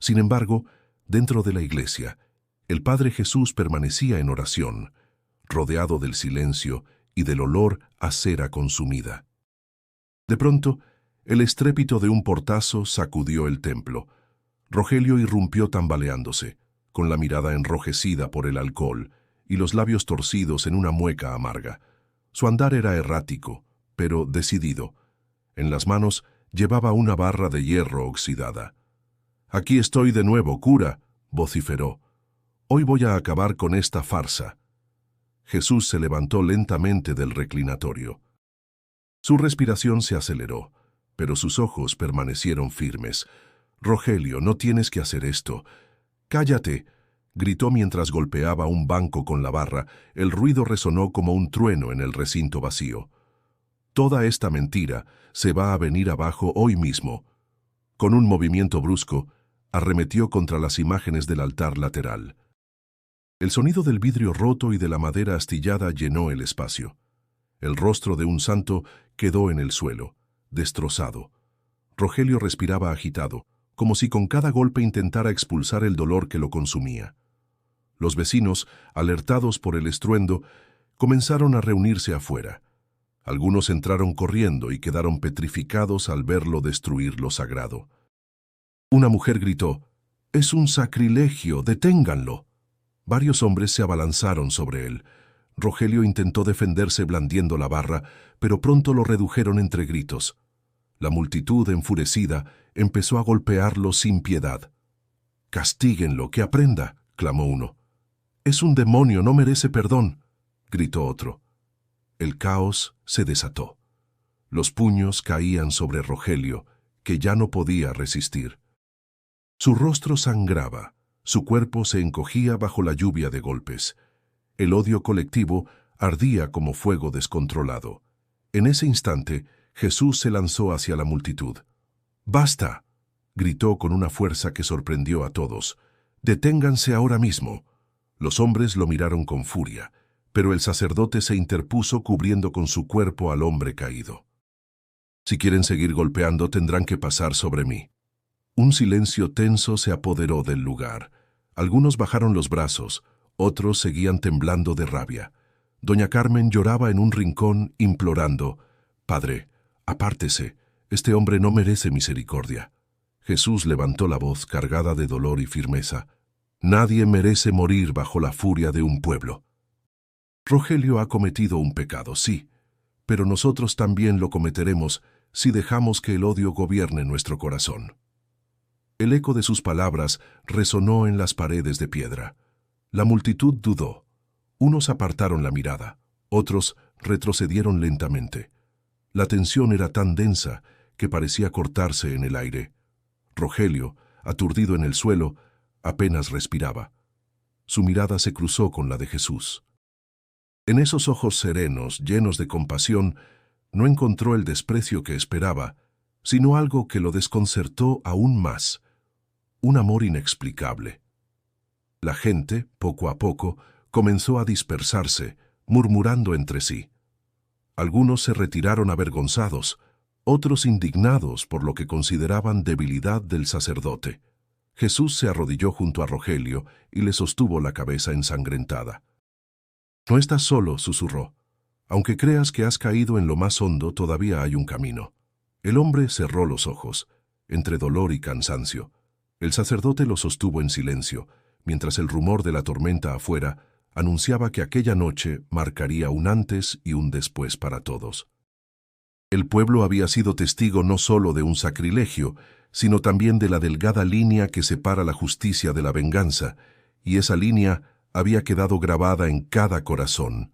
A: Sin embargo, dentro de la iglesia, el Padre Jesús permanecía en oración, rodeado del silencio y del olor a cera consumida. De pronto, el estrépito de un portazo sacudió el templo. Rogelio irrumpió tambaleándose, con la mirada enrojecida por el alcohol y los labios torcidos en una mueca amarga. Su andar era errático, pero decidido. En las manos llevaba una barra de hierro oxidada. «Aquí estoy de nuevo, cura», vociferó. «Hoy voy a acabar con esta farsa». Jesús se levantó lentamente del reclinatorio. Su respiración se aceleró, pero sus ojos permanecieron firmes. «Rogelio, no tienes que hacer esto». «Cállate», gritó mientras golpeaba un banco con la barra. El ruido resonó como un trueno en el recinto vacío. «Toda esta mentira se va a venir abajo hoy mismo». Con un movimiento brusco, arremetió contra las imágenes del altar lateral. El sonido del vidrio roto y de la madera astillada llenó el espacio. El rostro de un santo quedó en el suelo, destrozado. Rogelio respiraba agitado, como si con cada golpe intentara expulsar el dolor que lo consumía. Los vecinos, alertados por el estruendo, comenzaron a reunirse afuera. Algunos entraron corriendo y quedaron petrificados al verlo destruir lo sagrado. Una mujer gritó: «¡Es un sacrilegio! ¡Deténganlo!». Varios hombres se abalanzaron sobre él. Rogelio intentó defenderse blandiendo la barra, pero pronto lo redujeron entre gritos. La multitud, enfurecida, empezó a golpearlo sin piedad. «¡Castíguenlo, que aprenda!», clamó uno. «Es un demonio, no merece perdón», gritó otro. El caos se desató. Los puños caían sobre Rogelio, que ya no podía resistir. Su rostro sangraba, su cuerpo se encogía bajo la lluvia de golpes. El odio colectivo ardía como fuego descontrolado. En ese instante, Jesús se lanzó hacia la multitud. «¡Basta!», gritó con una fuerza que sorprendió a todos. «¡Deténganse ahora mismo!». Los hombres lo miraron con furia, pero el sacerdote se interpuso cubriendo con su cuerpo al hombre caído. «Si quieren seguir golpeando, tendrán que pasar sobre mí». Un silencio tenso se apoderó del lugar. Algunos bajaron los brazos, otros seguían temblando de rabia. Doña Carmen lloraba en un rincón, implorando: «Padre, apártese, este hombre no merece misericordia». Jesús levantó la voz cargada de dolor y firmeza: «Nadie merece morir bajo la furia de un pueblo. Rogelio ha cometido un pecado, sí, pero nosotros también lo cometeremos si dejamos que el odio gobierne nuestro corazón». El eco de sus palabras resonó en las paredes de piedra. La multitud dudó. Unos apartaron la mirada, otros retrocedieron lentamente. La tensión era tan densa que parecía cortarse en el aire. Rogelio, aturdido en el suelo, apenas respiraba. Su mirada se cruzó con la de Jesús. En esos ojos serenos, llenos de compasión, no encontró el desprecio que esperaba, sino algo que lo desconcertó aún más: un amor inexplicable. La gente, poco a poco, comenzó a dispersarse, murmurando entre sí. Algunos se retiraron avergonzados, otros indignados por lo que consideraban debilidad del sacerdote. Jesús se arrodilló junto a Rogelio y le sostuvo la cabeza ensangrentada. «No estás solo», susurró. «Aunque creas que has caído en lo más hondo, todavía hay un camino». El hombre cerró los ojos, entre dolor y cansancio. El sacerdote lo sostuvo en silencio, mientras el rumor de la tormenta afuera anunciaba que aquella noche marcaría un antes y un después para todos. El pueblo había sido testigo no solo de un sacrilegio, sino también de la delgada línea que separa la justicia de la venganza, y esa línea había quedado grabada en cada corazón.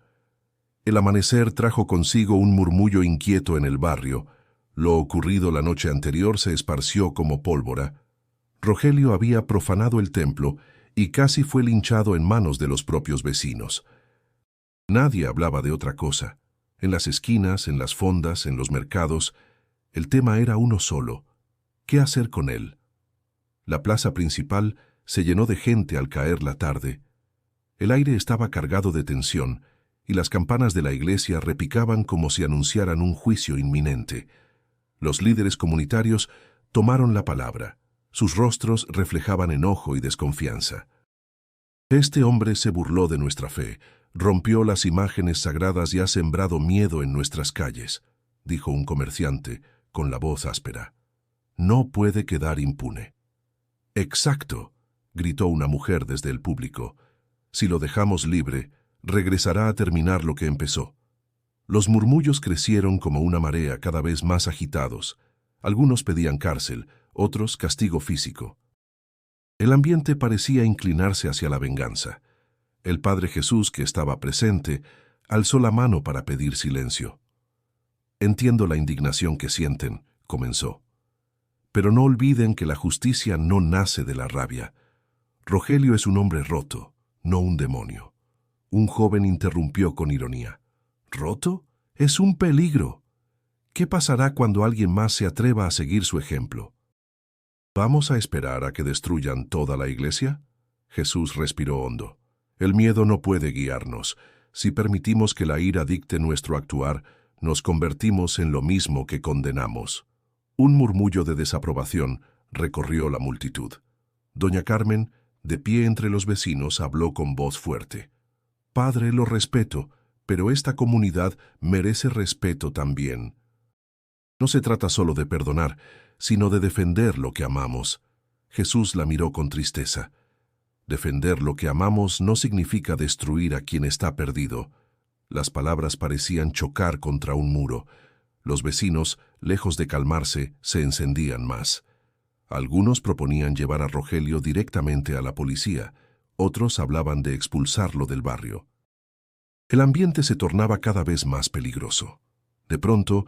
A: El amanecer trajo consigo un murmullo inquieto en el barrio. Lo ocurrido la noche anterior se esparció como pólvora. Rogelio había profanado el templo y casi fue linchado en manos de los propios vecinos. Nadie hablaba de otra cosa. En las esquinas, en las fondas, en los mercados, el tema era uno solo: ¿qué hacer con él? La plaza principal se llenó de gente al caer la tarde. El aire estaba cargado de tensión y las campanas de la iglesia repicaban como si anunciaran un juicio inminente. Los líderes comunitarios tomaron la palabra. Sus rostros reflejaban enojo y desconfianza. Este hombre se burló de nuestra fe, rompió las imágenes sagradas y ha sembrado miedo en nuestras calles, dijo un comerciante con la voz áspera. No puede quedar impune. Exacto, gritó una mujer desde el público. Si lo dejamos libre, regresará a terminar lo que empezó. Los murmullos crecieron como una marea, cada vez más agitados. Algunos pedían cárcel, otros castigo físico. El ambiente parecía inclinarse hacia la venganza. El Padre Jesús, que estaba presente, alzó la mano para pedir silencio. Entiendo la indignación que sienten, comenzó. Pero no olviden que la justicia no nace de la rabia. Rogelio es un hombre roto, no un demonio. Un joven interrumpió con ironía. ¿Roto? Es un peligro. ¿Qué pasará cuando alguien más se atreva a seguir su ejemplo? ¿Vamos a esperar a que destruyan toda la iglesia? Jesús respiró hondo. El miedo no puede guiarnos. Si permitimos que la ira dicte nuestro actuar, nos convertimos en lo mismo que condenamos. Un murmullo de desaprobación recorrió la multitud. Doña Carmen, de pie entre los vecinos, habló con voz fuerte. Padre, lo respeto, pero esta comunidad merece respeto también. No se trata solo de perdonar, sino de defender lo que amamos. Jesús la miró con tristeza. Defender lo que amamos no significa destruir a quien está perdido. Las palabras parecían chocar contra un muro. Los vecinos, lejos de calmarse, se encendían más. Algunos proponían llevar a Rogelio directamente a la policía, otros hablaban de expulsarlo del barrio. El ambiente se tornaba cada vez más peligroso. De pronto,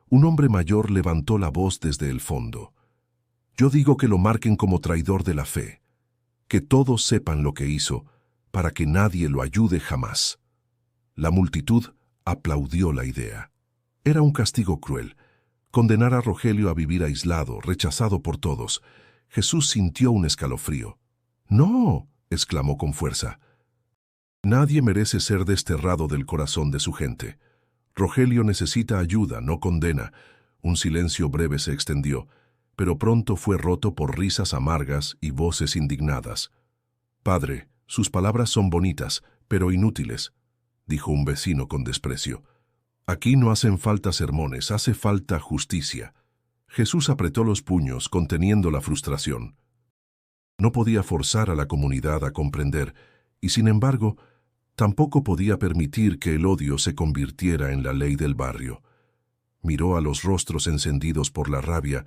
A: un hombre mayor levantó la voz desde el fondo. Yo digo que lo marquen como traidor de la fe, que todos sepan lo que hizo, para que nadie lo ayude jamás. La multitud aplaudió la idea. Era un castigo cruel. Condenar a Rogelio a vivir aislado, rechazado por todos. Jesús sintió un escalofrío. ¡No!, exclamó con fuerza. Nadie merece ser desterrado del corazón de su gente. Rogelio necesita ayuda, no condena. Un silencio breve se extendió, pero pronto fue roto por risas amargas y voces indignadas. Padre, sus palabras son bonitas, pero inútiles, dijo un vecino con desprecio. Aquí no hacen falta sermones, hace falta justicia. Jesús apretó los puños, conteniendo la frustración. No podía forzar a la comunidad a comprender, y sin embargo, tampoco podía permitir que el odio se convirtiera en la ley del barrio. Miró a los rostros encendidos por la rabia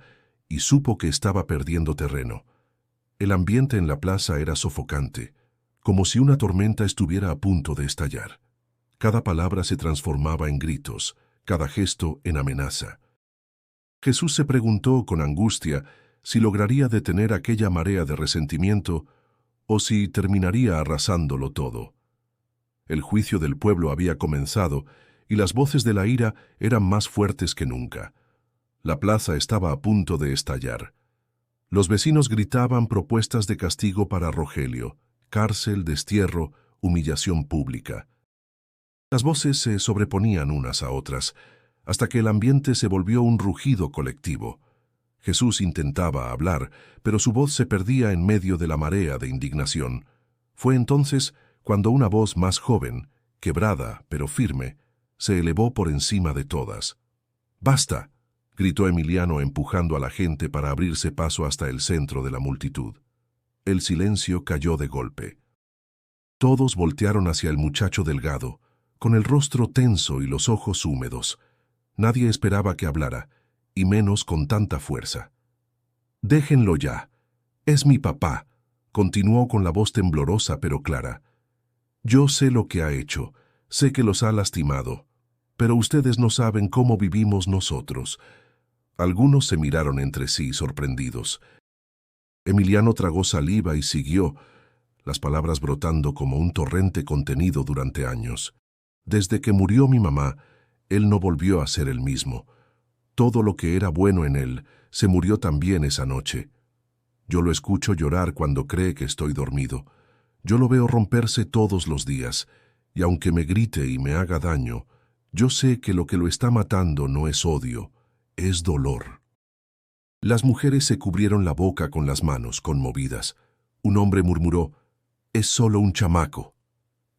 A: y supo que estaba perdiendo terreno. El ambiente en la plaza era sofocante, como si una tormenta estuviera a punto de estallar. Cada palabra se transformaba en gritos, cada gesto en amenaza. Jesús se preguntó con angustia si lograría detener aquella marea de resentimiento o si terminaría arrasándolo todo. El juicio del pueblo había comenzado y las voces de la ira eran más fuertes que nunca. La plaza estaba a punto de estallar. Los vecinos gritaban propuestas de castigo para Rogelio: cárcel, destierro, humillación pública. Las voces se sobreponían unas a otras, hasta que el ambiente se volvió un rugido colectivo. Jesús intentaba hablar, pero su voz se perdía en medio de la marea de indignación. Fue entonces cuando una voz más joven, quebrada pero firme, se elevó por encima de todas. «¡Basta!», gritó Emiliano empujando a la gente para abrirse paso hasta el centro de la multitud. El silencio cayó de golpe. Todos voltearon hacia el muchacho delgado, con el rostro tenso y los ojos húmedos. Nadie esperaba que hablara, y menos con tanta fuerza. «Déjenlo ya. Es mi papá», continuó con la voz temblorosa pero clara. «Yo sé lo que ha hecho. Sé que los ha lastimado, pero ustedes no saben cómo vivimos nosotros. Algunos se miraron entre sí, sorprendidos. Emiliano tragó saliva y siguió, las palabras brotando como un torrente contenido durante años. Desde que murió mi mamá, él no volvió a ser el mismo. Todo lo que era bueno en él se murió también esa noche. Yo lo escucho llorar cuando cree que estoy dormido. Yo lo veo romperse todos los días, y aunque me grite y me haga daño, yo sé que lo que lo está matando no es odio, es dolor. Las mujeres se cubrieron la boca con las manos, conmovidas. Un hombre murmuró, «Es solo un chamaco».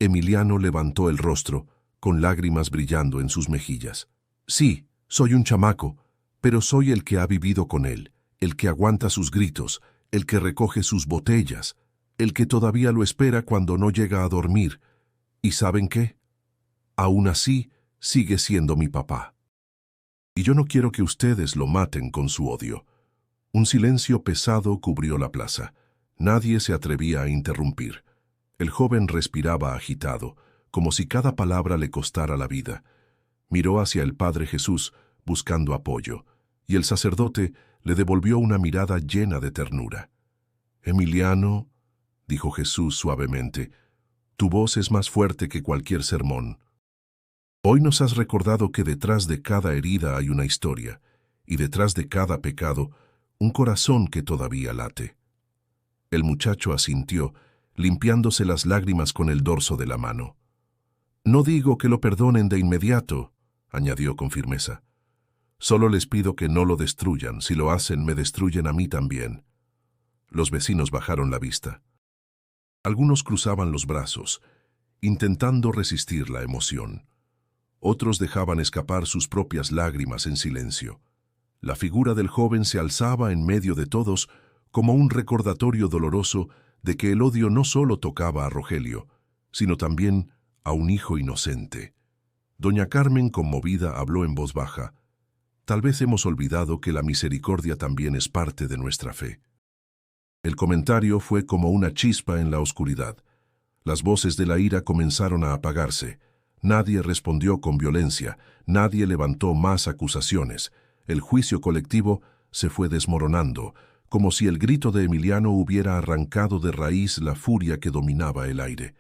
A: Emiliano levantó el rostro, con lágrimas brillando en sus mejillas. «Sí, soy un chamaco, pero soy el que ha vivido con él, el que aguanta sus gritos, el que recoge sus botellas, el que todavía lo espera cuando no llega a dormir. ¿Y saben qué? Aún así, sigue siendo mi papá. Y yo no quiero que ustedes lo maten con su odio». Un silencio pesado cubrió la plaza. Nadie se atrevía a interrumpir. El joven respiraba agitado, como si cada palabra le costara la vida. Miró hacia el Padre Jesús, buscando apoyo, y el sacerdote le devolvió una mirada llena de ternura. «Emiliano», dijo Jesús suavemente, «tu voz es más fuerte que cualquier sermón. Hoy nos has recordado que detrás de cada herida hay una historia, y detrás de cada pecado, un corazón que todavía late». El muchacho asintió, limpiándose las lágrimas con el dorso de la mano. «No digo que lo perdonen de inmediato», añadió con firmeza. «Solo les pido que no lo destruyan. Si lo hacen, me destruyen a mí también». Los vecinos bajaron la vista. Algunos cruzaban los brazos, intentando resistir la emoción. Otros dejaban escapar sus propias lágrimas en silencio. La figura del joven se alzaba en medio de todos como un recordatorio doloroso de que el odio no solo tocaba a Rogelio, sino también a un hijo inocente. Doña Carmen, conmovida, habló en voz baja. «Tal vez hemos olvidado que la misericordia también es parte de nuestra fe». El comentario fue como una chispa en la oscuridad. Las voces de la ira comenzaron a apagarse. Nadie respondió con violencia, nadie levantó más acusaciones. El juicio colectivo se fue desmoronando, como si el grito de Emiliano hubiera arrancado de raíz la furia que dominaba el aire.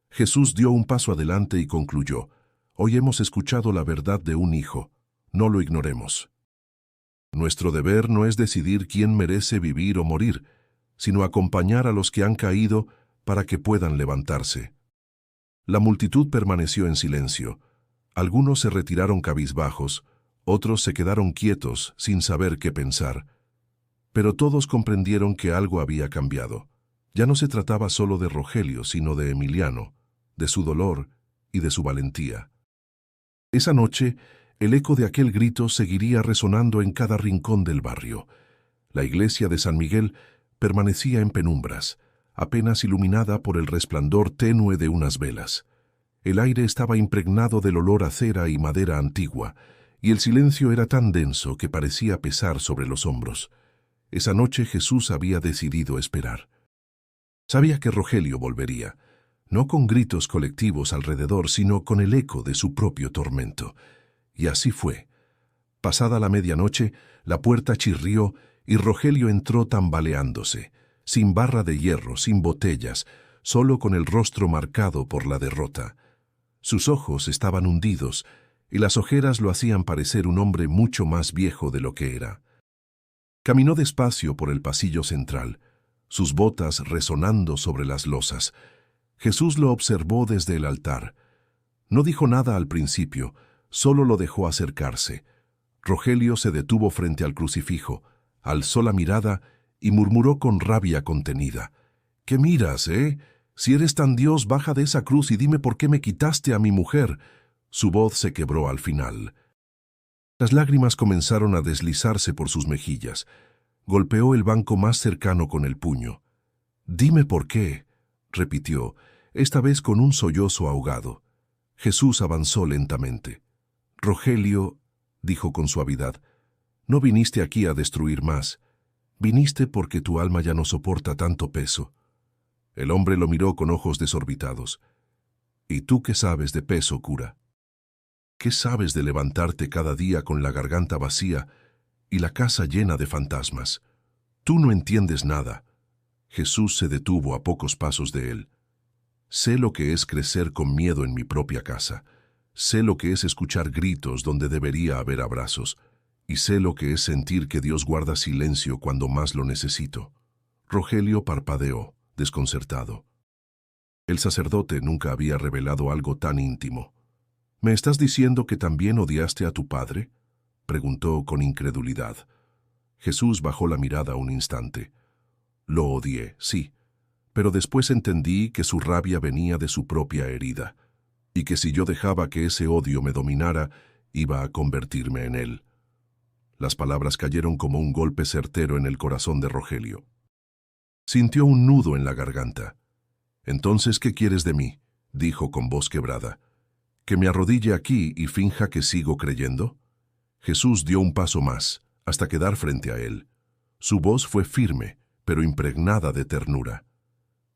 A: Jesús dio un paso adelante y concluyó, «Hoy hemos escuchado la verdad de un hijo, no lo ignoremos. Nuestro deber no es decidir quién merece vivir o morir, sino acompañar a los que han caído para que puedan levantarse». La multitud permaneció en silencio. Algunos se retiraron cabizbajos, otros se quedaron quietos sin saber qué pensar. Pero todos comprendieron que algo había cambiado. Ya no se trataba solo de Rogelio, sino de Emiliano, de su dolor y de su valentía. Esa noche, el eco de aquel grito seguiría resonando en cada rincón del barrio. La iglesia de San Miguel permanecía en penumbras, apenas iluminada por el resplandor tenue de unas velas. El aire estaba impregnado del olor a cera y madera antigua, y el silencio era tan denso que parecía pesar sobre los hombros. Esa noche Jesús había decidido esperar. Sabía que Rogelio volvería, no con gritos colectivos alrededor, sino con el eco de su propio tormento. Y así fue. Pasada la medianoche, la puerta chirrió y Rogelio entró tambaleándose, sin barra de hierro, sin botellas, solo con el rostro marcado por la derrota. Sus ojos estaban hundidos y las ojeras lo hacían parecer un hombre mucho más viejo de lo que era. Caminó despacio por el pasillo central, sus botas resonando sobre las losas. Jesús lo observó desde el altar. No dijo nada al principio, solo lo dejó acercarse. Rogelio se detuvo frente al crucifijo, alzó la mirada y murmuró con rabia contenida. «¿Qué miras, Si eres tan Dios, baja de esa cruz y dime por qué me quitaste a mi mujer». Su voz se quebró al final. Las lágrimas comenzaron a deslizarse por sus mejillas. Golpeó el banco más cercano con el puño. «Dime por qué», repitió, esta vez con un sollozo ahogado. Jesús avanzó lentamente. «Rogelio», dijo con suavidad, «no viniste aquí a destruir más. Viniste porque tu alma ya no soporta tanto peso». El hombre lo miró con ojos desorbitados. ¿Y tú qué sabes de peso, cura? ¿Qué sabes de levantarte cada día con la garganta vacía y la casa llena de fantasmas? Tú no entiendes nada. Jesús se detuvo a pocos pasos de él. Sé lo que es crecer con miedo en mi propia casa. Sé lo que es escuchar gritos donde debería haber abrazos. Y sé lo que es sentir que Dios guarda silencio cuando más lo necesito. Rogelio parpadeó, desconcertado. El sacerdote nunca había revelado algo tan íntimo. ¿Me estás diciendo que también odiaste a tu padre?, preguntó con incredulidad. Jesús bajó la mirada un instante. Lo odié, sí, pero después entendí que su rabia venía de su propia herida, y que si yo dejaba que ese odio me dominara, iba a convertirme en él. Las palabras cayeron como un golpe certero en el corazón de Rogelio. Sintió un nudo en la garganta. «Entonces, ¿qué quieres de mí?», dijo con voz quebrada. ¿Que me arrodille aquí y finja que sigo creyendo? Jesús dio un paso más, hasta quedar frente a él. Su voz fue firme, pero impregnada de ternura.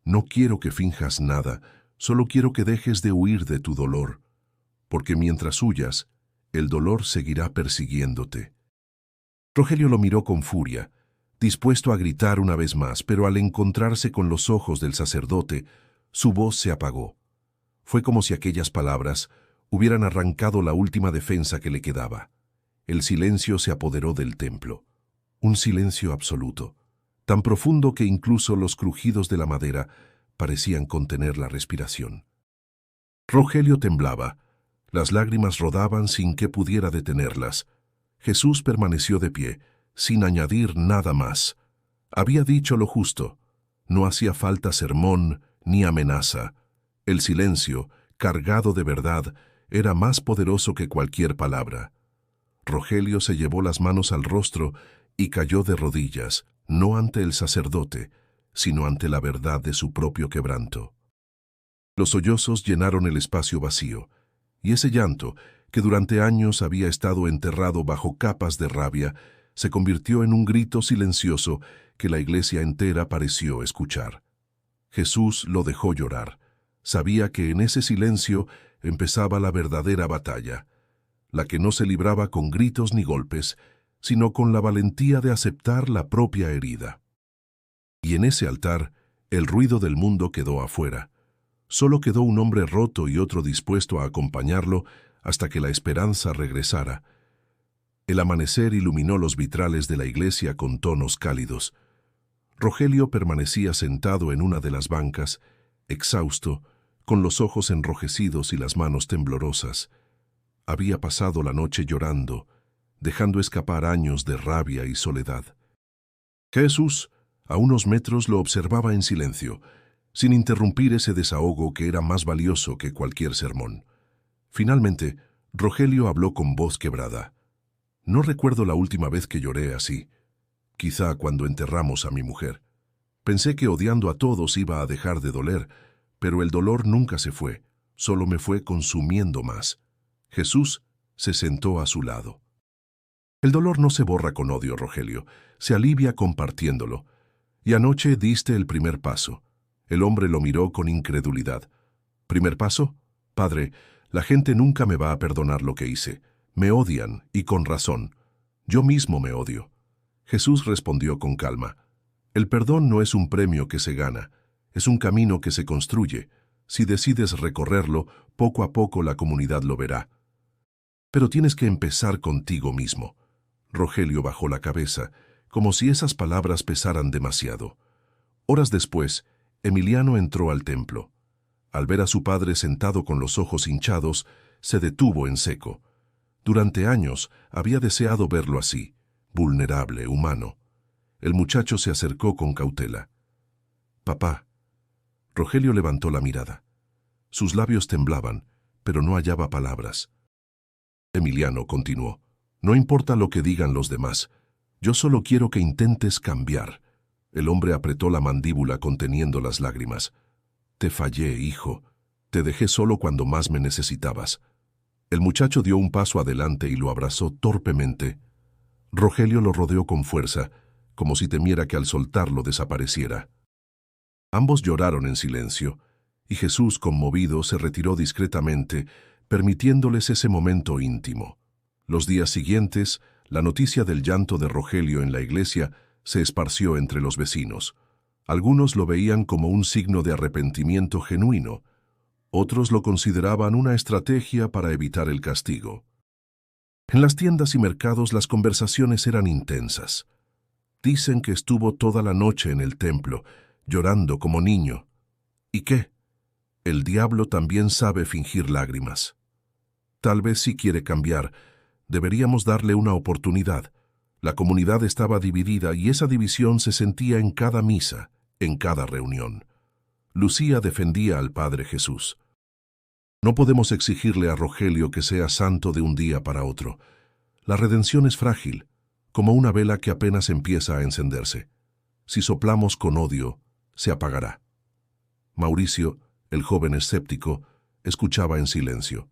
A: No quiero que finjas nada, solo quiero que dejes de huir de tu dolor, porque mientras huyas, el dolor seguirá persiguiéndote. Rogelio lo miró con furia, dispuesto a gritar una vez más, pero al encontrarse con los ojos del sacerdote, su voz se apagó. Fue como si aquellas palabras hubieran arrancado la última defensa que le quedaba. El silencio se apoderó del templo. Un silencio absoluto, tan profundo que incluso los crujidos de la madera parecían contener la respiración. Rogelio temblaba. Las lágrimas rodaban sin que pudiera detenerlas. Jesús permaneció de pie, sin añadir nada más. Había dicho lo justo. No hacía falta sermón ni amenaza. El silencio, cargado de verdad, era más poderoso que cualquier palabra. Rogelio se llevó las manos al rostro y cayó de rodillas, no ante el sacerdote, sino ante la verdad de su propio quebranto. Los sollozos llenaron el espacio vacío, y ese llanto, que durante años había estado enterrado bajo capas de rabia, se convirtió en un grito silencioso que la iglesia entera pareció escuchar. Jesús lo dejó llorar. Sabía que en ese silencio empezaba la verdadera batalla, la que no se libraba con gritos ni golpes, sino con la valentía de aceptar la propia herida. Y en ese altar, el ruido del mundo quedó afuera. Solo quedó un hombre roto y otro dispuesto a acompañarlo hasta que la esperanza regresara. El amanecer iluminó los vitrales de la iglesia con tonos cálidos. Rogelio permanecía sentado en una de las bancas, exhausto, con los ojos enrojecidos y las manos temblorosas. Había pasado la noche llorando, dejando escapar años de rabia y soledad. Jesús, a unos metros, lo observaba en silencio, sin interrumpir ese desahogo que era más valioso que cualquier sermón. Finalmente, Rogelio habló con voz quebrada. «No recuerdo la última vez que lloré así. Quizá cuando enterramos a mi mujer. Pensé que odiando a todos iba a dejar de doler, pero el dolor nunca se fue, solo me fue consumiendo más». Jesús se sentó a su lado. «El dolor no se borra con odio, Rogelio, se alivia compartiéndolo. Y anoche diste el primer paso». El hombre lo miró con incredulidad. «¿Primer paso? Padre, la gente nunca me va a perdonar lo que hice. Me odian, y con razón. Yo mismo me odio». Jesús respondió con calma. «El perdón no es un premio que se gana, es un camino que se construye. Si decides recorrerlo, poco a poco la comunidad lo verá. Pero tienes que empezar contigo mismo». Rogelio bajó la cabeza, como si esas palabras pesaran demasiado. Horas después, Emiliano entró al templo. Al ver a su padre sentado con los ojos hinchados, se detuvo en seco. Durante años había deseado verlo así, vulnerable, humano. El muchacho se acercó con cautela. «Papá». Rogelio levantó la mirada. Sus labios temblaban, pero no hallaba palabras. Emiliano continuó. «No importa lo que digan los demás. Yo solo quiero que intentes cambiar». El hombre apretó la mandíbula conteniendo las lágrimas. «Te fallé, hijo. Te dejé solo cuando más me necesitabas». El muchacho dio un paso adelante y lo abrazó torpemente. Rogelio lo rodeó con fuerza, como si temiera que al soltarlo desapareciera. Ambos lloraron en silencio, y Jesús, conmovido, se retiró discretamente, permitiéndoles ese momento íntimo. Los días siguientes, la noticia del llanto de Rogelio en la iglesia se esparció entre los vecinos. Algunos lo veían como un signo de arrepentimiento genuino, otros lo consideraban una estrategia para evitar el castigo. En las tiendas y mercados las conversaciones eran intensas. Dicen que estuvo toda la noche en el templo, llorando como niño. ¿Y qué? El diablo también sabe fingir lágrimas. Tal vez sí quiere cambiar. Deberíamos darle una oportunidad. La comunidad estaba dividida y esa división se sentía en cada misa, en cada reunión. Lucía defendía al Padre Jesús. No podemos exigirle a Rogelio que sea santo de un día para otro. La redención es frágil, como una vela que apenas empieza a encenderse. Si soplamos con odio, se apagará. Mauricio, el joven escéptico, escuchaba en silencio.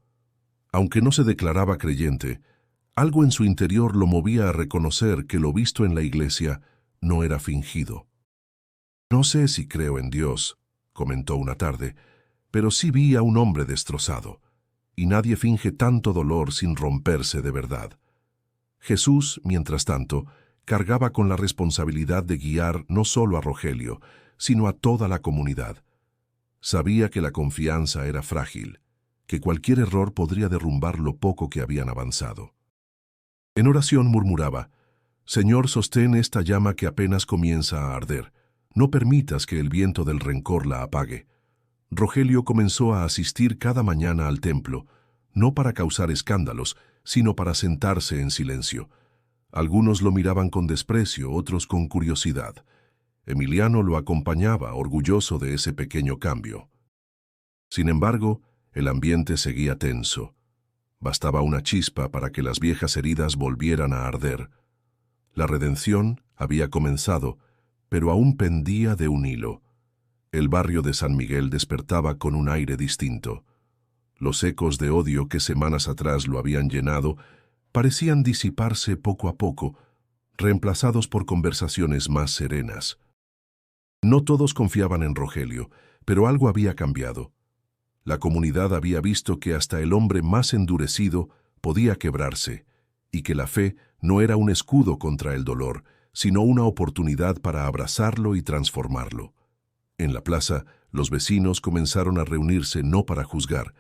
A: Aunque no se declaraba creyente, algo en su interior lo movía a reconocer que lo visto en la iglesia no era fingido. «No sé si creo en Dios», comentó una tarde, «pero sí vi a un hombre destrozado, y nadie finge tanto dolor sin romperse de verdad». Jesús, mientras tanto, cargaba con la responsabilidad de guiar no solo a Rogelio, sino a toda la comunidad. Sabía que la confianza era frágil, que cualquier error podría derrumbar lo poco que habían avanzado. En oración murmuraba: «Señor, sostén esta llama que apenas comienza a arder. No permitas que el viento del rencor la apague». Rogelio comenzó a asistir cada mañana al templo, no para causar escándalos, sino para sentarse en silencio. Algunos lo miraban con desprecio, otros con curiosidad. Emiliano lo acompañaba, orgulloso de ese pequeño cambio. Sin embargo, el ambiente seguía tenso. Bastaba una chispa para que las viejas heridas volvieran a arder. La redención había comenzado, pero aún pendía de un hilo. El barrio de San Miguel despertaba con un aire distinto. Los ecos de odio que semanas atrás lo habían llenado parecían disiparse poco a poco, reemplazados por conversaciones más serenas. No todos confiaban en Rogelio, pero algo había cambiado. La comunidad había visto que hasta el hombre más endurecido podía quebrarse, y que la fe no era un escudo contra el dolor, sino una oportunidad para abrazarlo y transformarlo. En la plaza, los vecinos comenzaron a reunirse no para juzgar,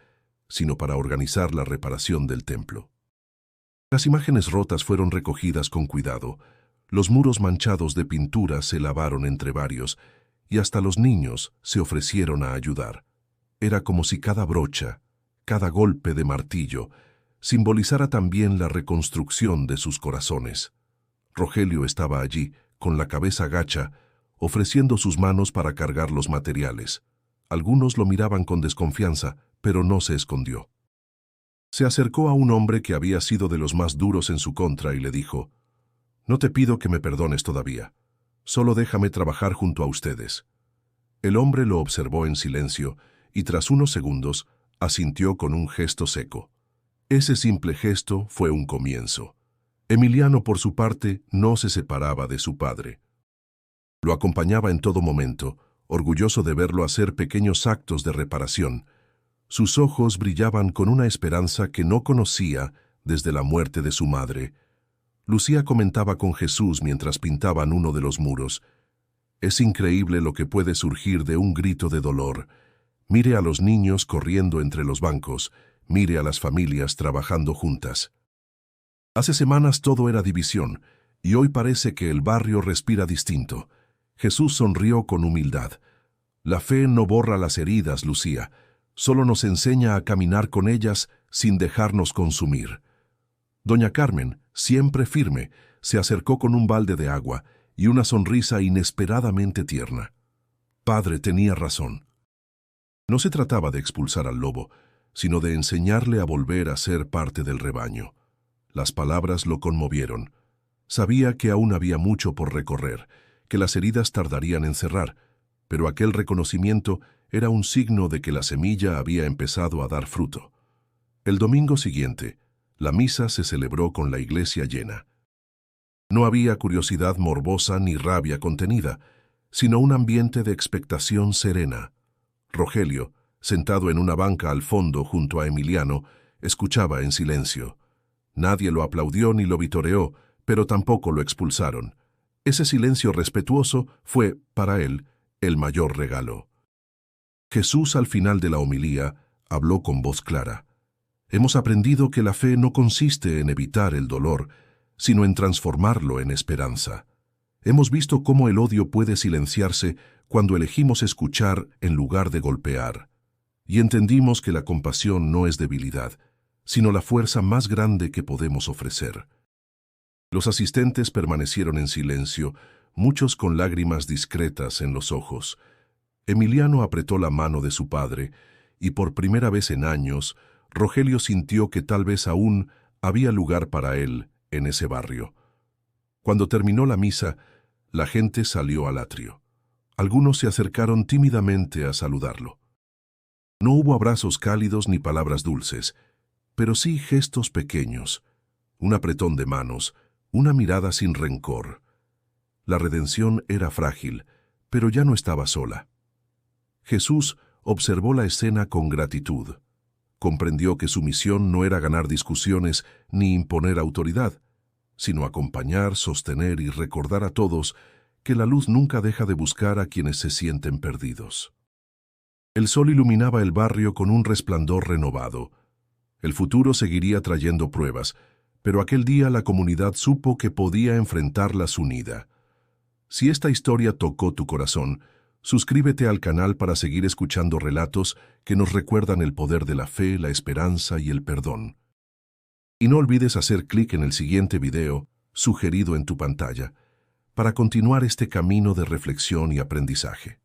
A: sino para organizar la reparación del templo. Las imágenes rotas fueron recogidas con cuidado, los muros manchados de pintura se lavaron entre varios, y hasta los niños se ofrecieron a ayudar. Era como si cada brocha, cada golpe de martillo, simbolizara también la reconstrucción de sus corazones. Rogelio estaba allí, con la cabeza gacha, ofreciendo sus manos para cargar los materiales. Algunos lo miraban con desconfianza, pero no se escondió. Se acercó a un hombre que había sido de los más duros en su contra y le dijo: «No te pido que me perdones todavía. Solo déjame trabajar junto a ustedes». El hombre lo observó en silencio y tras unos segundos asintió con un gesto seco. Ese simple gesto fue un comienzo. Emiliano, por su parte, no se separaba de su padre. Lo acompañaba en todo momento, orgulloso de verlo hacer pequeños actos de reparación. Sus ojos brillaban con una esperanza que no conocía desde la muerte de su madre. Lucía comentaba con Jesús mientras pintaban uno de los muros: «Es increíble lo que puede surgir de un grito de dolor. Mire a los niños corriendo entre los bancos, mire a las familias trabajando juntas». Hace semanas todo era división, y hoy parece que el barrio respira distinto. Jesús sonrió con humildad. «La fe no borra las heridas, Lucía, solo nos enseña a caminar con ellas sin dejarnos consumir». Doña Carmen, siempre firme, se acercó con un balde de agua y una sonrisa inesperadamente tierna. Padre tenía razón. No se trataba de expulsar al lobo, sino de enseñarle a volver a ser parte del rebaño. Las palabras lo conmovieron. Sabía que aún había mucho por recorrer, que las heridas tardarían en cerrar, pero aquel reconocimiento era un signo de que la semilla había empezado a dar fruto. El domingo siguiente, la misa se celebró con la iglesia llena. No había curiosidad morbosa ni rabia contenida, sino un ambiente de expectación serena. Rogelio, sentado en una banca al fondo junto a Emiliano, escuchaba en silencio. Nadie lo aplaudió ni lo vitoreó, pero tampoco lo expulsaron. Ese silencio respetuoso fue, para él, el mayor regalo. Jesús, al final de la homilía, habló con voz clara. Hemos aprendido que la fe no consiste en evitar el dolor, sino en transformarlo en esperanza. Hemos visto cómo el odio puede silenciarse cuando elegimos escuchar en lugar de golpear. Y entendimos que la compasión no es debilidad, sino la fuerza más grande que podemos ofrecer. Los asistentes permanecieron en silencio, muchos con lágrimas discretas en los ojos. Emiliano apretó la mano de su padre, y por primera vez en años, Rogelio sintió que tal vez aún había lugar para él en ese barrio. Cuando terminó la misa, la gente salió al atrio. Algunos se acercaron tímidamente a saludarlo. No hubo abrazos cálidos ni palabras dulces, pero sí gestos pequeños, un apretón de manos, una mirada sin rencor. La redención era frágil, pero ya no estaba sola. Jesús observó la escena con gratitud. Comprendió que su misión no era ganar discusiones ni imponer autoridad, sino acompañar, sostener y recordar a todos que la luz nunca deja de buscar a quienes se sienten perdidos. El sol iluminaba el barrio con un resplandor renovado. El futuro seguiría trayendo pruebas, pero aquel día la comunidad supo que podía enfrentarlas unida. Si esta historia tocó tu corazón, suscríbete al canal para seguir escuchando relatos que nos recuerdan el poder de la fe, la esperanza y el perdón. Y no olvides hacer clic en el siguiente video, sugerido en tu pantalla, para continuar este camino de reflexión y aprendizaje.